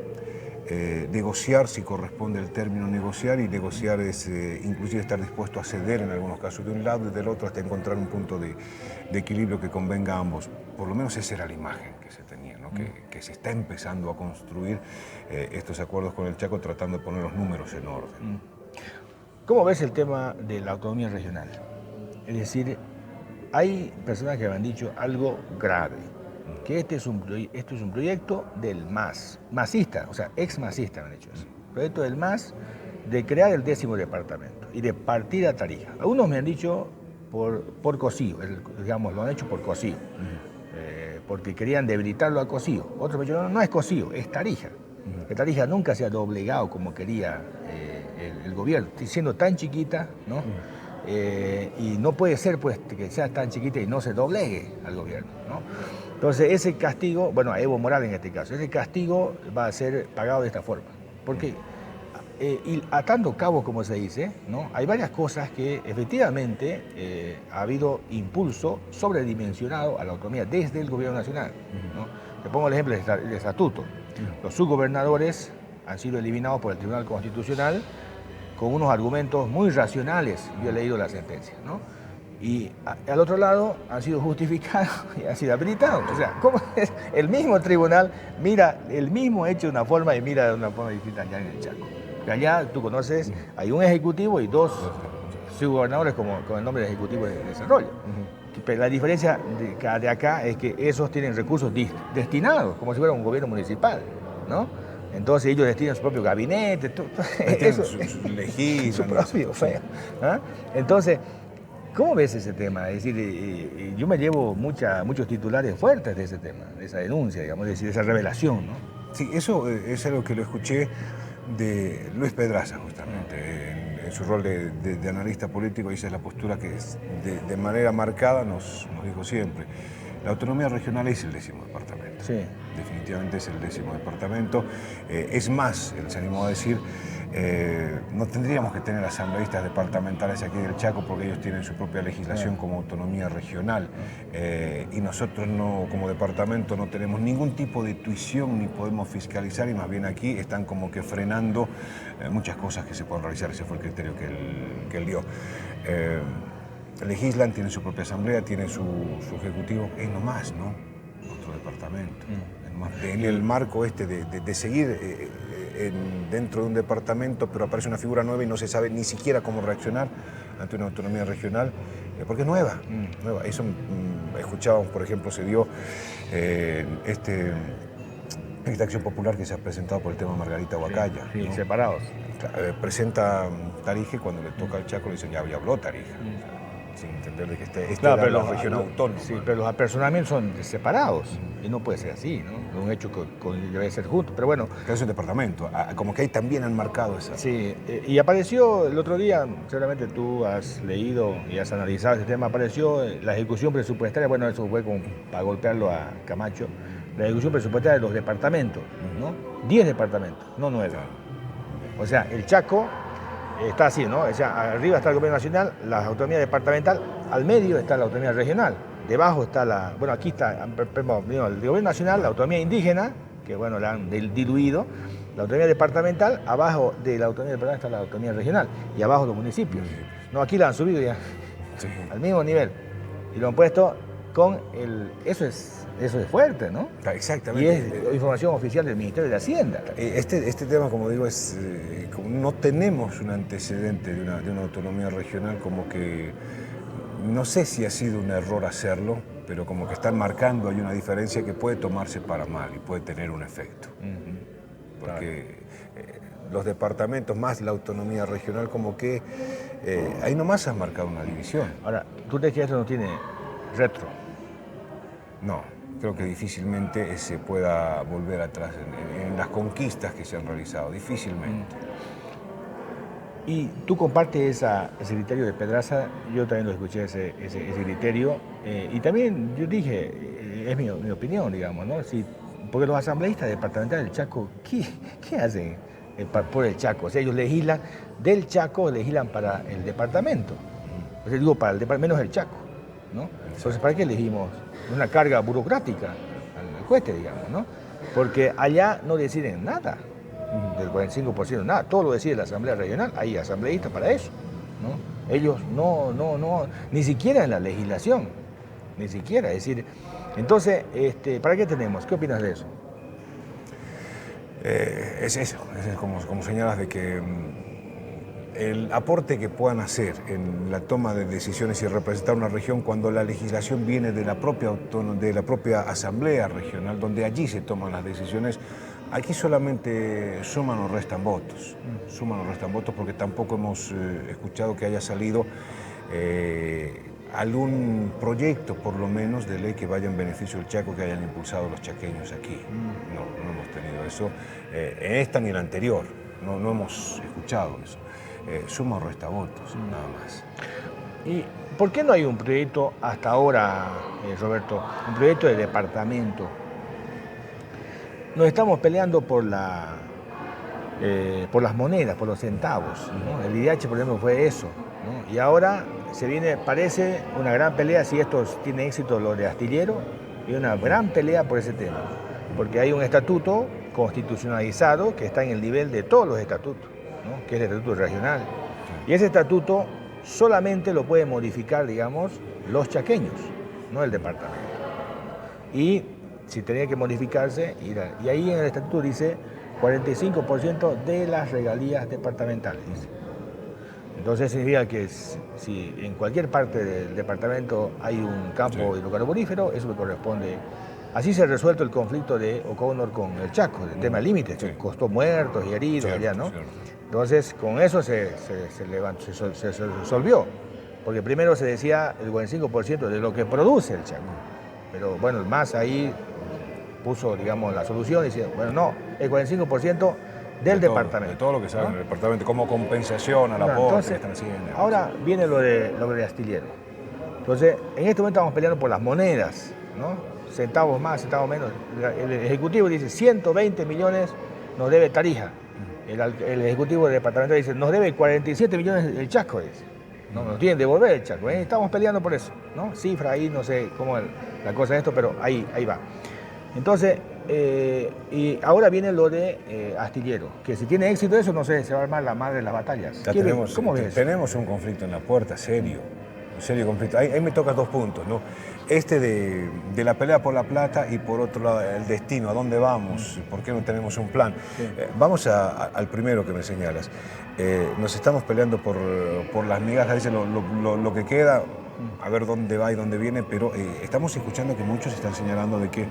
[SPEAKER 5] negociar si corresponde el término negociar, y negociar es inclusive estar dispuesto a ceder en algunos casos de un lado y del otro hasta encontrar un punto de equilibrio que convenga a ambos. Por lo menos esa era la imagen que se tenía, ¿no? Que se está empezando a construir estos acuerdos con el Chaco, tratando de poner los números en orden.
[SPEAKER 4] ¿Cómo ves el tema de la autonomía regional? Es decir, hay personas que me han dicho algo grave, que este es un proyecto del MAS, masista, o sea, ex-masista me han dicho eso. Proyecto del MAS de crear el 10º departamento y de partir a Tarija. Algunos me han dicho por Cocío, digamos, lo han hecho por Cocío, porque querían debilitarlo a Cocío. Otros me han dicho, no es Cocío, es Tarija. Que Tarija nunca se ha doblegado como quería el gobierno, siendo tan chiquita, ¿no? Y no puede ser pues que sea tan chiquita y no se doblegue al gobierno, ¿no? Entonces ese castigo, bueno, a Evo Morales en este caso, ese castigo va a ser pagado de esta forma. Porque y atando cabos, como se dice, ¿no? Hay varias cosas que efectivamente ha habido impulso sobredimensionado a la autonomía desde el gobierno nacional, ¿no? Te pongo el ejemplo del estatuto. Los subgobernadores han sido eliminados por el Tribunal Constitucional con unos argumentos muy racionales. Yo he leído la sentencia, ¿no? Y al otro lado han sido justificados y han sido habilitados. O sea, ¿cómo es? El mismo tribunal mira el mismo hecho de una forma y mira de una forma distinta allá en el Chaco. Que allá, tú conoces, hay un ejecutivo y dos subgobernadores con el nombre de ejecutivo de desarrollo. Pero la diferencia de acá es que esos tienen recursos destinados, como si fuera un gobierno municipal, ¿no? Entonces ellos destinan su propio gabinete, eso,
[SPEAKER 5] su
[SPEAKER 4] propio, feo. ¿Ah? Entonces, ¿cómo ves ese tema? Es decir, yo me llevo muchos titulares fuertes de ese tema, de esa denuncia, digamos, es decir, de esa revelación, ¿no?
[SPEAKER 5] Sí, eso es algo que lo escuché de Luis Pedraza, justamente, en su rol de analista político. Esa es la postura que de manera marcada nos dijo siempre. La autonomía regional es el 10º departamento.
[SPEAKER 4] Sí.
[SPEAKER 5] Definitivamente es el 10º departamento. Es más, él se animó a decir, no tendríamos que tener asambleístas departamentales aquí del Chaco porque ellos tienen su propia legislación como autonomía regional, y nosotros no, como departamento, no tenemos ningún tipo de tuición ni podemos fiscalizar, y más bien aquí están como que frenando muchas cosas que se pueden realizar. Ese fue el criterio que él dio. Legislan, tienen su propia asamblea, tienen su ejecutivo, es nomás, ¿no? Otro departamento. En el marco de seguir dentro de un departamento, pero aparece una figura nueva y no se sabe ni siquiera cómo reaccionar ante una autonomía regional, porque es nueva. Eso escuchábamos, por ejemplo, se dio esta acción popular que se ha presentado por el tema Margarita Huacaya.
[SPEAKER 4] Sí,
[SPEAKER 5] ¿no?
[SPEAKER 4] separados.
[SPEAKER 5] Presenta Tarija y cuando le toca al Chaco le dicen, ya habló Tarija. Sin entender de que
[SPEAKER 4] Claro,
[SPEAKER 5] era la región autónoma.
[SPEAKER 4] Sí, pero los apersonamientos son separados y no puede ser así, ¿no? Un hecho que debe ser justo, pero bueno.
[SPEAKER 5] Es un departamento, como que ahí también han marcado esa.
[SPEAKER 4] Sí, y apareció el otro día, seguramente tú has leído y has analizado ese tema, apareció la ejecución presupuestaria, bueno, eso fue como para golpearlo a Camacho, la ejecución presupuestaria de los departamentos, ¿no? 10 departamentos, no 9. O sea, el Chaco está así, ¿no? O sea, arriba está el gobierno nacional, la autonomía departamental, al medio está la autonomía regional, debajo está bueno, aquí está, el gobierno nacional, la autonomía indígena, que bueno, la han diluido, la autonomía departamental, abajo de la autonomía departamental está la autonomía regional, y abajo los municipios. No, aquí la han subido ya, al mismo nivel, y lo han puesto con eso es fuerte, ¿no?
[SPEAKER 5] Exactamente.
[SPEAKER 4] Y es información oficial del Ministerio de Hacienda.
[SPEAKER 5] Este tema, como digo, como no tenemos un antecedente de una autonomía regional, como que no sé si ha sido un error hacerlo, pero como que están marcando, hay una diferencia que puede tomarse para mal y puede tener un efecto. Porque los departamentos más la autonomía regional, como que ahí nomás han marcado una división.
[SPEAKER 4] Ahora, ¿tú crees que esto no tiene retro?
[SPEAKER 5] No. creo que difícilmente se pueda volver atrás en las conquistas que se han realizado, difícilmente.
[SPEAKER 4] Y tú compartes ese criterio de Pedraza, yo también lo escuché, ese criterio, y también yo dije, es mi opinión, digamos, ¿no? Si, porque los asambleístas departamentales del Chaco, ¿qué hacen por el Chaco? O sea, ellos legislan, del Chaco legislan para el departamento, o sea, digo, para el departamento, menos el Chaco, ¿no? Entonces, ¿para qué elegimos una carga burocrática al cueste, digamos, ¿no? Porque allá no deciden nada. Del 45% nada, todo lo decide la Asamblea Regional, hay asambleístas para eso, ¿no? Ellos no, ni siquiera en la legislación, ni siquiera, es decir, entonces, ¿para qué tenemos? ¿Qué opinas de eso?
[SPEAKER 5] Es eso, como señalas de que el aporte que puedan hacer en la toma de decisiones y representar una región cuando la legislación viene de la propia Asamblea Regional, donde allí se toman las decisiones. Aquí solamente suman o restan votos, porque tampoco hemos escuchado que haya salido algún proyecto, por lo menos, de ley que vaya en beneficio del Chaco, que hayan impulsado los chaqueños aquí. No hemos tenido eso, en esta ni en la anterior, no hemos escuchado eso. Suma o resta votos, nada más.
[SPEAKER 4] ¿Y por qué no hay un proyecto hasta ahora, Roberto, un proyecto de departamento? Nos estamos peleando por las monedas, por los centavos, ¿no? El IDH, por ejemplo, fue eso, ¿no? Y ahora parece una gran pelea, si esto tiene éxito lo de Astillero, y una gran pelea por ese tema, porque hay un estatuto constitucionalizado que está en el nivel de todos los estatutos, ¿no? Que es el estatuto regional. Y ese estatuto solamente lo pueden modificar, digamos, los chaqueños, no el departamento. Y si tenía que modificarse, y ahí en el estatuto dice 45% de las regalías departamentales, dice. Entonces significa que si en cualquier parte del departamento hay un campo hidrocarburífero, eso le corresponde. Así se ha resuelto el conflicto de O'Connor con el Chaco, el tema límite, que costó muertos y heridos allá, ¿no? Entonces, con eso se resolvió, porque primero se decía el 45% de lo que produce el Chaco, pero bueno, el MAS ahí puso, digamos, la solución diciendo, bueno, no, el 45% del departamento.
[SPEAKER 5] De todo lo que sale, ¿no?, en el departamento, como compensación al aporte que están haciendo.
[SPEAKER 4] Ahora viene lo de Astillero. Entonces, en este momento estamos peleando por las monedas, ¿no? Centavos más, centavos menos. El Ejecutivo dice 120 millones nos debe Tarija. El Ejecutivo del departamento dice nos debe 47 millones el Chaco. Dice. No nos tienen que devolver el Chaco. Estamos peleando por eso, ¿no? Cifra ahí, no sé cómo es la cosa de esto, pero ahí va. Entonces, y ahora viene lo de Astillero, que si tiene éxito eso, no sé, se va a armar la madre de las batallas. ¿Cómo ves?
[SPEAKER 5] Tenemos un conflicto en la puerta, serio conflicto. Ahí me tocas 2 puntos, ¿no? De la pelea por la plata y por otro lado el destino, ¿a dónde vamos? ¿Por qué no tenemos un plan? Sí. Vamos al primero que me señalas. Nos estamos peleando por las migajas, dice lo que queda, a ver dónde va y dónde viene, pero estamos escuchando que muchos están señalando de que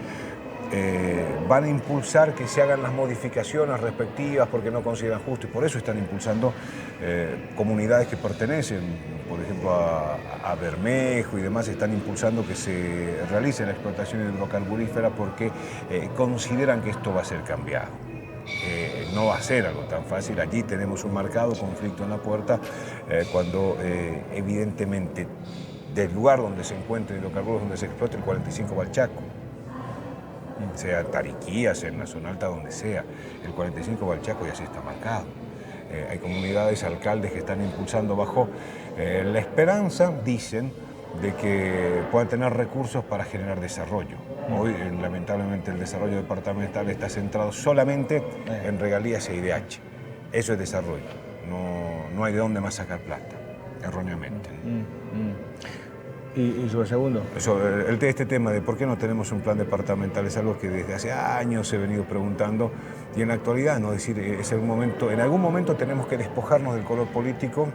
[SPEAKER 5] van a impulsar que se hagan las modificaciones respectivas porque no consideran justo y por eso están impulsando comunidades que pertenecen, por ejemplo, a Bermejo y demás, están impulsando que se realice la explotación hidrocarburífera porque consideran que esto va a ser cambiado. No va a ser algo tan fácil. Allí tenemos un marcado conflicto en la puerta cuando evidentemente del lugar donde se encuentren hidrocarburos, donde se explote, el 45 va al Chaco. Sea Tariquía, sea en la zona alta, donde sea, el 45 va al Chaco y así está marcado. Hay comunidades, alcaldes que están impulsando bajo la esperanza, dicen, de que puedan tener recursos para generar desarrollo. Hoy, lamentablemente, el desarrollo departamental está centrado solamente en regalías e IDH. Eso es desarrollo. No hay de dónde más sacar plata, erróneamente.
[SPEAKER 4] ¿Y sobre el segundo?
[SPEAKER 5] Este tema de por qué no tenemos un plan departamental es algo que desde hace años he venido preguntando y en la actualidad, no decir, es el momento, en algún momento tenemos que despojarnos del color político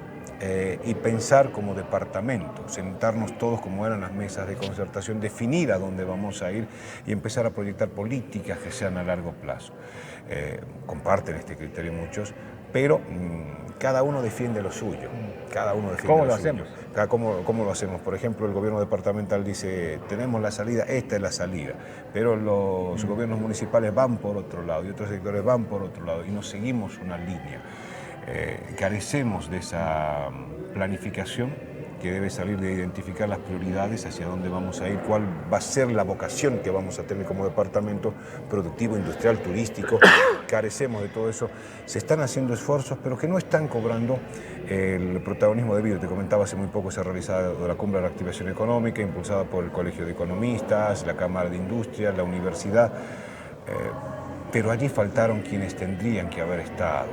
[SPEAKER 5] y pensar como departamento, sentarnos todos como eran las mesas de concertación, definir a dónde vamos a ir y empezar a proyectar políticas que sean a largo plazo. Comparten este criterio muchos, pero cada uno defiende lo suyo. Cada uno defiende
[SPEAKER 4] ¿Cómo
[SPEAKER 5] lo
[SPEAKER 4] lo
[SPEAKER 5] suyo.
[SPEAKER 4] hacemos?
[SPEAKER 5] ¿Cómo lo hacemos? Por ejemplo, el gobierno departamental dice, tenemos la salida, esta es la salida, pero los gobiernos municipales van por otro lado y otros sectores van por otro lado y no seguimos una línea. Carecemos de esa planificación que debe salir de identificar las prioridades, hacia dónde vamos a ir, cuál va a ser la vocación que vamos a tener como departamento productivo, industrial, turístico. Carecemos de todo eso. Se están haciendo esfuerzos, pero que no están cobrando el protagonismo debido. Te comentaba, hace muy poco se ha realizado la Cumbre de la Reactivación Económica, impulsada por el Colegio de Economistas, la Cámara de Industria, la Universidad, pero allí faltaron quienes tendrían que haber estado.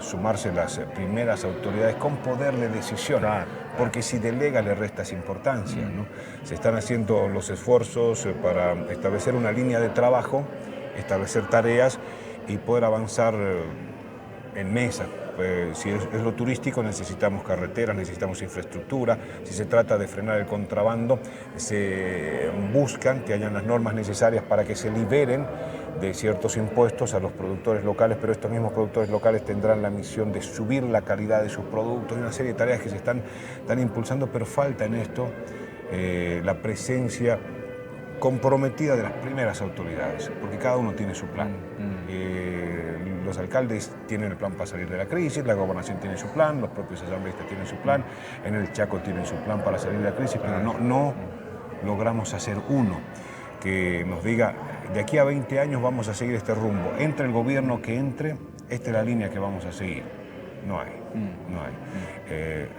[SPEAKER 5] Sumarse las primeras autoridades con poder de decisión, porque si delega le restas importancia, ¿no? Se están haciendo los esfuerzos para establecer una línea de trabajo, establecer tareas y poder avanzar en mesa. Si es lo turístico, necesitamos carreteras, necesitamos infraestructura. Si se trata de frenar el contrabando, se buscan que hayan las normas necesarias para que se liberen de ciertos impuestos a los productores locales, pero estos mismos productores locales tendrán la misión de subir la calidad de sus productos. Hay una serie de tareas que se están impulsando, pero falta en esto la presencia comprometida de las primeras autoridades, porque cada uno tiene su plan. Los alcaldes tienen el plan para salir de la crisis, la gobernación tiene su plan, los propios asambleístas tienen su plan, en el Chaco tienen su plan para salir de la crisis, pero no logramos hacer uno que nos diga, de aquí a 20 años vamos a seguir este rumbo. Entre el gobierno que entre, esta es la línea que vamos a seguir. No hay.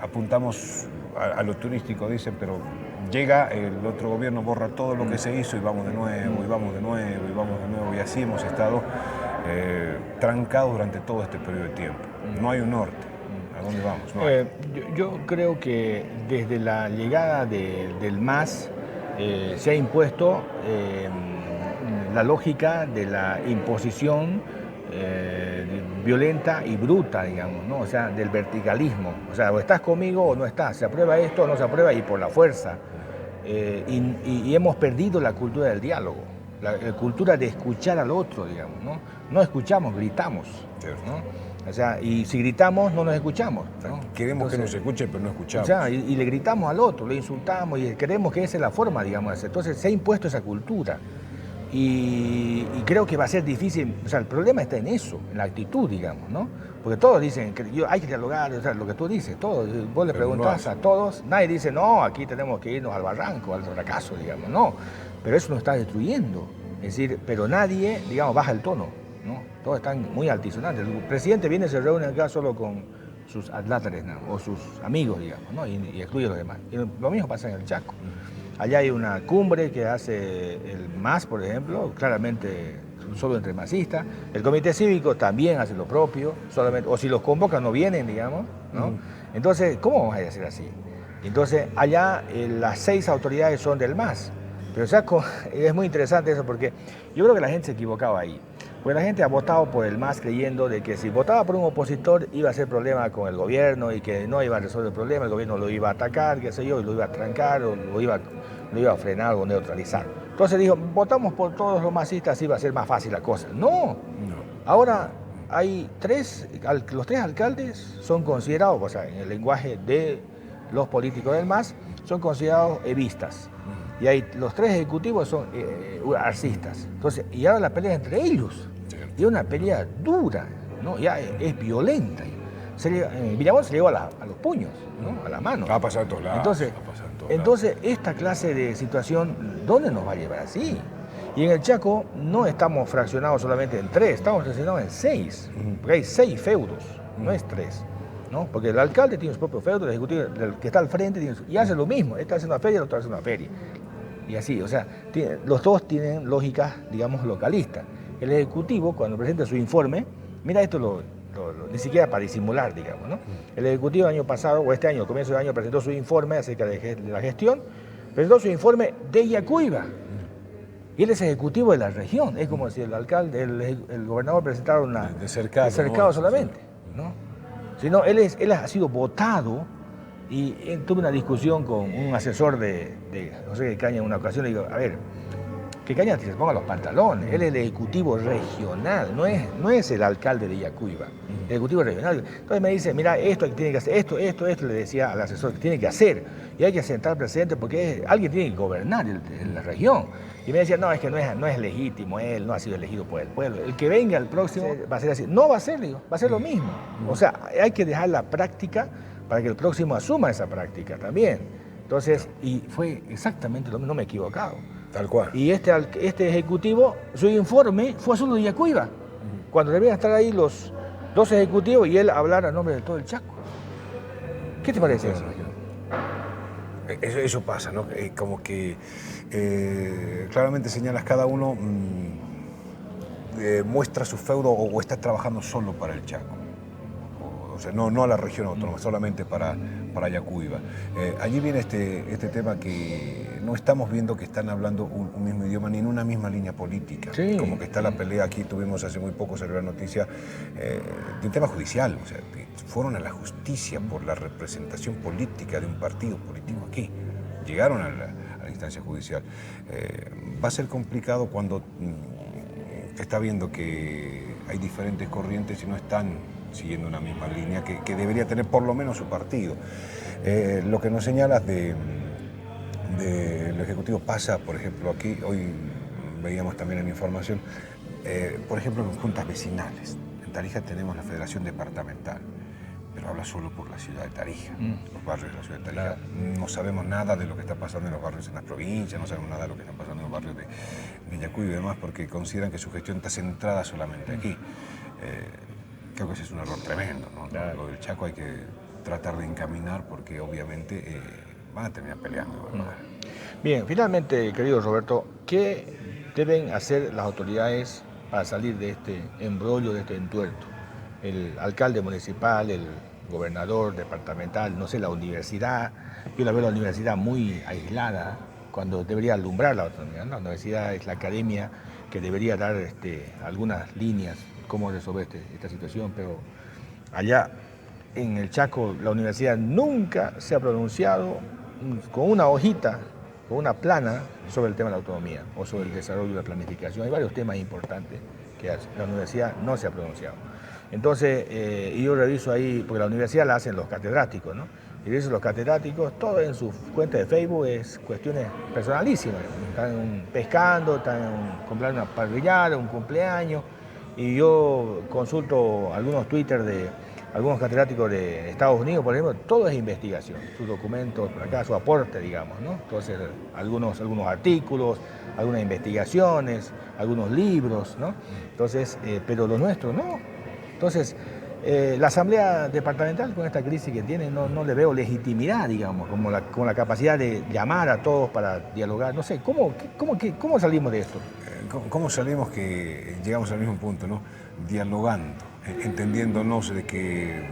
[SPEAKER 5] Apuntamos a lo turístico, dicen, pero llega el otro gobierno, borra todo lo que se hizo y vamos de nuevo, y vamos de nuevo, y vamos de nuevo, y así hemos estado trancados durante todo este periodo de tiempo. No hay un norte. ¿A dónde vamos? No hay.
[SPEAKER 4] Yo creo que desde la llegada del MAS se ha impuesto la lógica de la imposición violenta y bruta, digamos, ¿no? O sea, del verticalismo. O sea, o estás conmigo o no estás, se aprueba esto o no se aprueba y por la fuerza. Y hemos perdido la cultura del diálogo, la cultura de escuchar al otro, digamos, ¿no? No escuchamos, gritamos, ¿no? O sea, y si gritamos no nos escuchamos, ¿no?
[SPEAKER 5] Queremos que nos escuchen, pero no escuchamos.
[SPEAKER 4] O sea, y le gritamos al otro, le insultamos y creemos que esa es la forma, digamos. Entonces se ha impuesto esa cultura. Y creo que va a ser difícil, o sea, el problema está en eso, en la actitud, digamos, ¿no? Porque todos dicen que hay que dialogar, o sea, lo que tú dices, todos, vos le preguntás a todos, nadie dice, no, aquí tenemos que irnos al barranco, al fracaso, digamos, no, pero eso nos está destruyendo, es decir, pero nadie, digamos, baja el tono, ¿no? Todos están muy altisonantes, el presidente viene y se reúne acá solo con sus adláteres, ¿no? O sus amigos, digamos, ¿no? Y excluye a los demás, y lo mismo pasa en el Chaco. Allá hay una cumbre que hace el MAS, por ejemplo, claramente solo entre masistas. El comité cívico también hace lo propio, solamente, o si los convocan no vienen, digamos, ¿no? Entonces, ¿cómo vamos a hacer así? Entonces, allá las 6 autoridades son del MAS. Pero o sea, es muy interesante eso porque yo creo que la gente se equivocaba ahí. Porque la gente ha votado por el MAS creyendo de que si votaba por un opositor iba a ser problema con el gobierno y que no iba a resolver el problema, el gobierno lo iba a atacar, qué sé yo, y lo iba a trancar o lo iba a frenar o neutralizar. Entonces dijo, votamos por todos los masistas y iba a ser más fácil la cosa. No. Ahora hay los 3 alcaldes son considerados, o sea, en el lenguaje de los políticos del MAS, son considerados evistas. Y los 3 ejecutivos son arcistas. Entonces, y ahora la pelea entre ellos. Y es una pelea dura, ¿no? Ya es violenta. Villamonte se llegó a los puños, ¿no? A las manos.
[SPEAKER 5] Va a pasar a todos lados.
[SPEAKER 4] Entonces, esta clase de situación, ¿dónde nos va a llevar así? Y en el Chaco no estamos fraccionados solamente en 3, estamos fraccionados en 6. Porque hay 6 feudos, no es 3. ¿No? Porque el alcalde tiene su propio feudo, el ejecutivo el que está al frente y hace lo mismo. Este hace una feria, el otro hace una feria. Y así, o sea, los dos tienen lógicas, digamos, localistas. El ejecutivo, cuando presenta su informe, mira esto ni siquiera para disimular, digamos, ¿no? El ejecutivo el año pasado, o este año, comienzo del año, presentó su informe acerca de la gestión, presentó su informe de Yacuiba. Y él es ejecutivo de la región. Es como si el alcalde, el gobernador presentara de cercado solamente, ¿no? Sino él ha sido votado y tuve una discusión con un asesor de José de Caña en una ocasión. Le digo, a ver, que Cañete se ponga los pantalones. Él es el ejecutivo regional, no es el alcalde de Yacuiba, el ejecutivo regional. Entonces me dice, mira, esto tiene que hacer, esto, le decía al asesor que tiene que hacer. Y hay que sentar presidente porque alguien tiene que gobernar en la región. Y me decía, no, es que no es legítimo, él no ha sido elegido por el pueblo. El que venga el próximo va a ser así. No va a ser, digo, va a ser lo mismo. O sea, hay que dejar la práctica para que el próximo asuma esa práctica también. Entonces, y fue exactamente lo mismo, no me he equivocado.
[SPEAKER 5] Tal cual.
[SPEAKER 4] Y este ejecutivo, su informe fue solo de Yacuiba, cuando debían estar ahí los dos ejecutivos y él hablar a nombre de todo el Chaco. ¿Qué te parece eso?
[SPEAKER 5] Eso pasa, ¿no? Como que claramente señalas cada uno muestra su feudo o está trabajando solo para el Chaco. O sea, no a la región autónoma, solamente para Yacuiba. Allí viene este tema que no estamos viendo que están hablando un mismo idioma ni en una misma línea política.
[SPEAKER 4] Sí.
[SPEAKER 5] Como que está la pelea, aquí tuvimos hace muy poco, salió la noticia de un tema judicial. O sea, que fueron a la justicia por la representación política de un partido político aquí. Llegaron a la instancia judicial. Va a ser complicado cuando se está viendo que hay diferentes corrientes y no están siguiendo una misma línea que debería tener por lo menos su partido. Lo que nos señalas del Ejecutivo pasa, por ejemplo, aquí, hoy veíamos también en información, por ejemplo, en juntas vecinales. En Tarija tenemos la Federación Departamental, pero habla solo por la ciudad de Tarija, los barrios de la ciudad de Tarija. Claro. No sabemos nada de lo que está pasando en los barrios en las provincias, no sabemos nada de lo que está pasando en los barrios de Yacuiba y demás, porque consideran que su gestión está centrada solamente aquí. Creo que ese es un error tremendo, ¿no? Claro. Lo del Chaco hay que tratar de encaminar porque obviamente van a terminar peleando, ¿verdad?
[SPEAKER 4] Bien, finalmente, querido Roberto, ¿qué deben hacer las autoridades para salir de este embrollo, de este entuerto? El alcalde municipal, el gobernador departamental, no sé, la universidad. Yo la veo la universidad muy aislada cuando debería alumbrar la autonomía, ¿no? La universidad es la academia que debería dar algunas líneas cómo resolver esta situación, pero allá en el Chaco la universidad nunca se ha pronunciado con una hojita, con una plana sobre el tema de la autonomía o sobre el desarrollo de la planificación. Hay varios temas importantes que la universidad no se ha pronunciado. Entonces, y yo reviso ahí, porque la universidad la hacen los catedráticos, ¿no? Y reviso los catedráticos, todo en su cuenta de Facebook es cuestiones personalísimas. Están pescando, están comprando una parrillada, un cumpleaños. Y yo consulto algunos Twitter de algunos catedráticos de Estados Unidos, por ejemplo, todo es investigación, sus documentos, por acá, su aporte, digamos, ¿no? Entonces, algunos artículos, algunas investigaciones, algunos libros, ¿no? Entonces, pero lo nuestro no. Entonces, la Asamblea Departamental con esta crisis que tiene no le veo legitimidad, digamos, con la capacidad de llamar a todos para dialogar. No sé, ¿cómo salimos de esto?
[SPEAKER 5] ¿Cómo salimos que llegamos al mismo punto, ¿no? Dialogando, entendiéndonos de que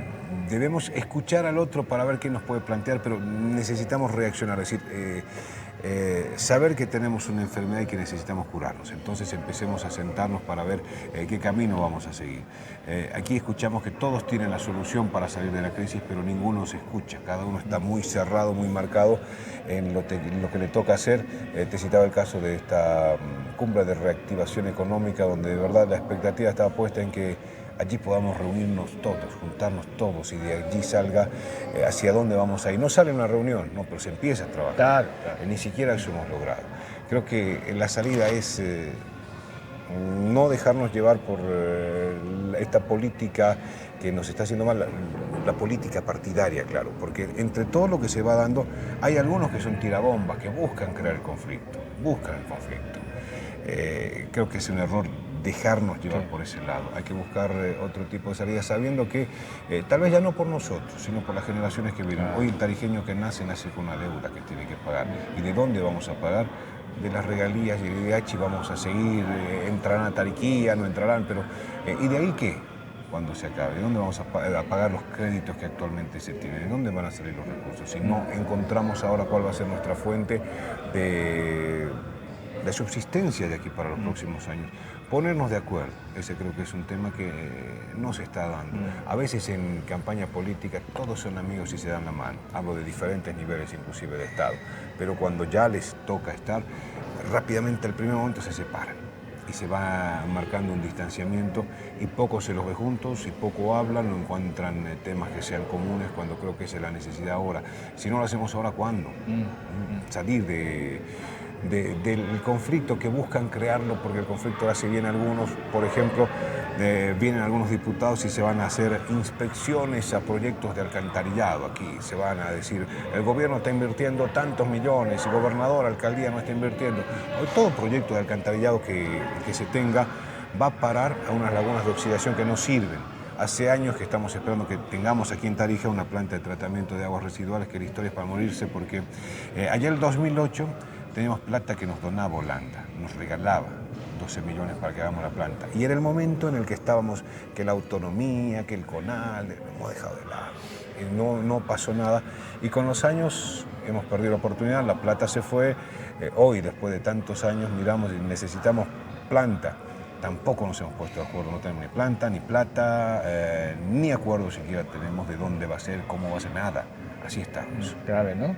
[SPEAKER 5] debemos escuchar al otro para ver qué nos puede plantear, pero necesitamos reaccionar, es decir, saber que tenemos una enfermedad y que necesitamos curarnos. Entonces empecemos a sentarnos para ver qué camino vamos a seguir. Aquí escuchamos que todos tienen la solución para salir de la crisis, pero ninguno se escucha. Cada uno está muy cerrado, muy marcado en lo que le toca hacer. Te citaba el caso de esta cumbre de reactivación económica, donde de verdad la expectativa estaba puesta en que allí podamos reunirnos todos, juntarnos todos y de allí salga hacia dónde vamos a ir. No sale una reunión, no, pero se empieza a trabajar.
[SPEAKER 4] Claro.
[SPEAKER 5] Ni siquiera eso hemos logrado. Creo que la salida es no dejarnos llevar por esta política que nos está haciendo mal, la política partidaria, claro, porque entre todo lo que se va dando, hay algunos que son tirabombas, que buscan crear el conflicto, creo que es un error dejarnos llevar por ese lado. Hay que buscar otro tipo de salida, sabiendo que tal vez ya no por nosotros, sino por las generaciones que vienen. Hoy el tarijeño que nace con una deuda que tiene que pagar. ¿Y de dónde vamos a pagar? De las regalías y el IDH vamos a seguir, entrarán a Tariquía, no entrarán, pero ¿y de ahí qué? Cuando se acabe, ¿de dónde vamos a pagar los créditos que actualmente se tienen? ¿De dónde van a salir los recursos? Si no encontramos ahora cuál va a ser nuestra fuente de subsistencia de aquí para los próximos años. Ponernos de acuerdo, ese creo que es un tema que no se está dando. A veces en campaña política todos son amigos y se dan la mano. Hablo de diferentes niveles, inclusive de Estado. Pero cuando ya les toca estar, rápidamente al primer momento se separan y se va marcando un distanciamiento y poco se los ve juntos y poco hablan, no encuentran temas que sean comunes cuando creo que esa es la necesidad ahora. Si no lo hacemos ahora, ¿cuándo? Salir del conflicto que buscan crearlo, porque el conflicto ahora, si vienen algunos, por ejemplo, vienen algunos diputados y se van a hacer inspecciones a proyectos de alcantarillado aquí, se van a decir, el gobierno está invirtiendo tantos millones, el gobernador, la alcaldía no está invirtiendo. Hoy todo proyecto de alcantarillado que se tenga va a parar a unas lagunas de oxidación que no sirven. Hace años que estamos esperando que tengamos aquí en Tarija una planta de tratamiento de aguas residuales, que la historia es para morirse, porque allá en el 2008 teníamos plata que nos donaba Holanda, nos regalaba 12 millones para que hagamos la planta. Y era el momento en el que estábamos, que la autonomía, que el CONAL, lo hemos dejado de lado. No pasó nada. Y con los años hemos perdido la oportunidad, la plata se fue. Hoy, después de tantos años, miramos y necesitamos planta. Tampoco nos hemos puesto de acuerdo, no tenemos ni planta, ni plata, ni acuerdo siquiera tenemos de dónde va a ser, cómo va a ser, nada. Así estamos.
[SPEAKER 4] Grave, ¿no?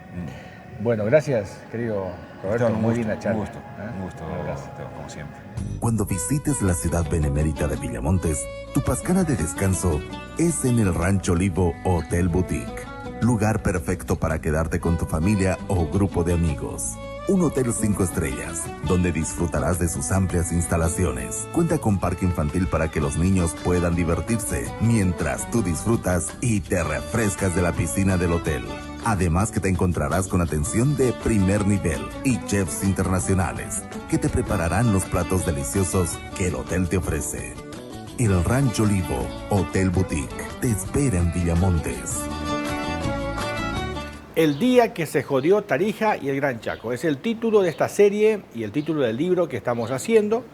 [SPEAKER 4] Bueno, gracias, querido Roberto. Muy linda charla.
[SPEAKER 5] Un gusto,
[SPEAKER 4] gracias,
[SPEAKER 5] como siempre.
[SPEAKER 1] Cuando visites la ciudad benemérita de Villamontes, tu pascana de descanso es en el Rancho Olivo Hotel Boutique. Lugar perfecto para quedarte con tu familia o grupo de amigos. Un hotel 5 estrellas, donde disfrutarás de sus amplias instalaciones. Cuenta con parque infantil para que los niños puedan divertirse, mientras tú disfrutas y te refrescas de la piscina del hotel. Además que te encontrarás con atención de primer nivel y chefs internacionales, que te prepararán los platos deliciosos que el hotel te ofrece. El Rancho Olivo Hotel Boutique te espera en Villamontes.
[SPEAKER 4] El día que se jodió Tarija y el Gran Chaco. Es el título de esta serie y el título del libro que estamos haciendo,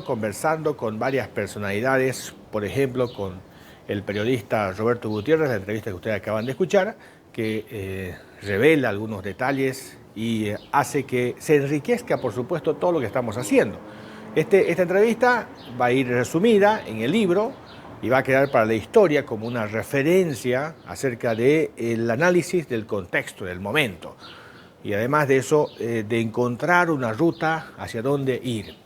[SPEAKER 4] conversando con varias personalidades, por ejemplo, con el periodista Roberto Gutiérrez, la entrevista que ustedes acaban de escuchar, que revela algunos detalles y hace que se enriquezca, por supuesto, todo lo que estamos haciendo. Esta entrevista va a ir resumida en el libro y va a quedar para la historia como una referencia acerca del análisis del contexto, del momento. Y además de eso, de encontrar una ruta hacia dónde ir.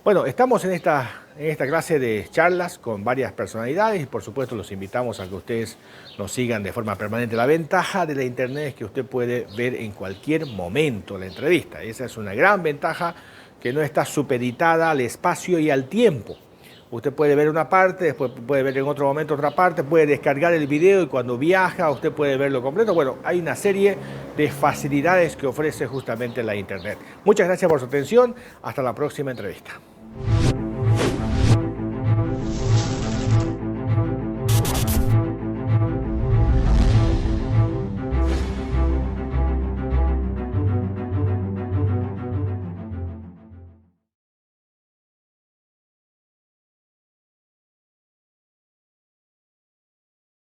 [SPEAKER 4] Bueno, estamos en esta clase de charlas con varias personalidades y por supuesto los invitamos a que ustedes nos sigan de forma permanente. La ventaja de la internet es que usted puede ver en cualquier momento la entrevista. Esa es una gran ventaja, que no está supeditada al espacio y al tiempo. Usted puede ver una parte, después puede ver en otro momento otra parte, puede descargar el video y cuando viaja usted puede verlo completo. Bueno, hay una serie de facilidades que ofrece justamente la internet. Muchas gracias por su atención. Hasta la próxima entrevista.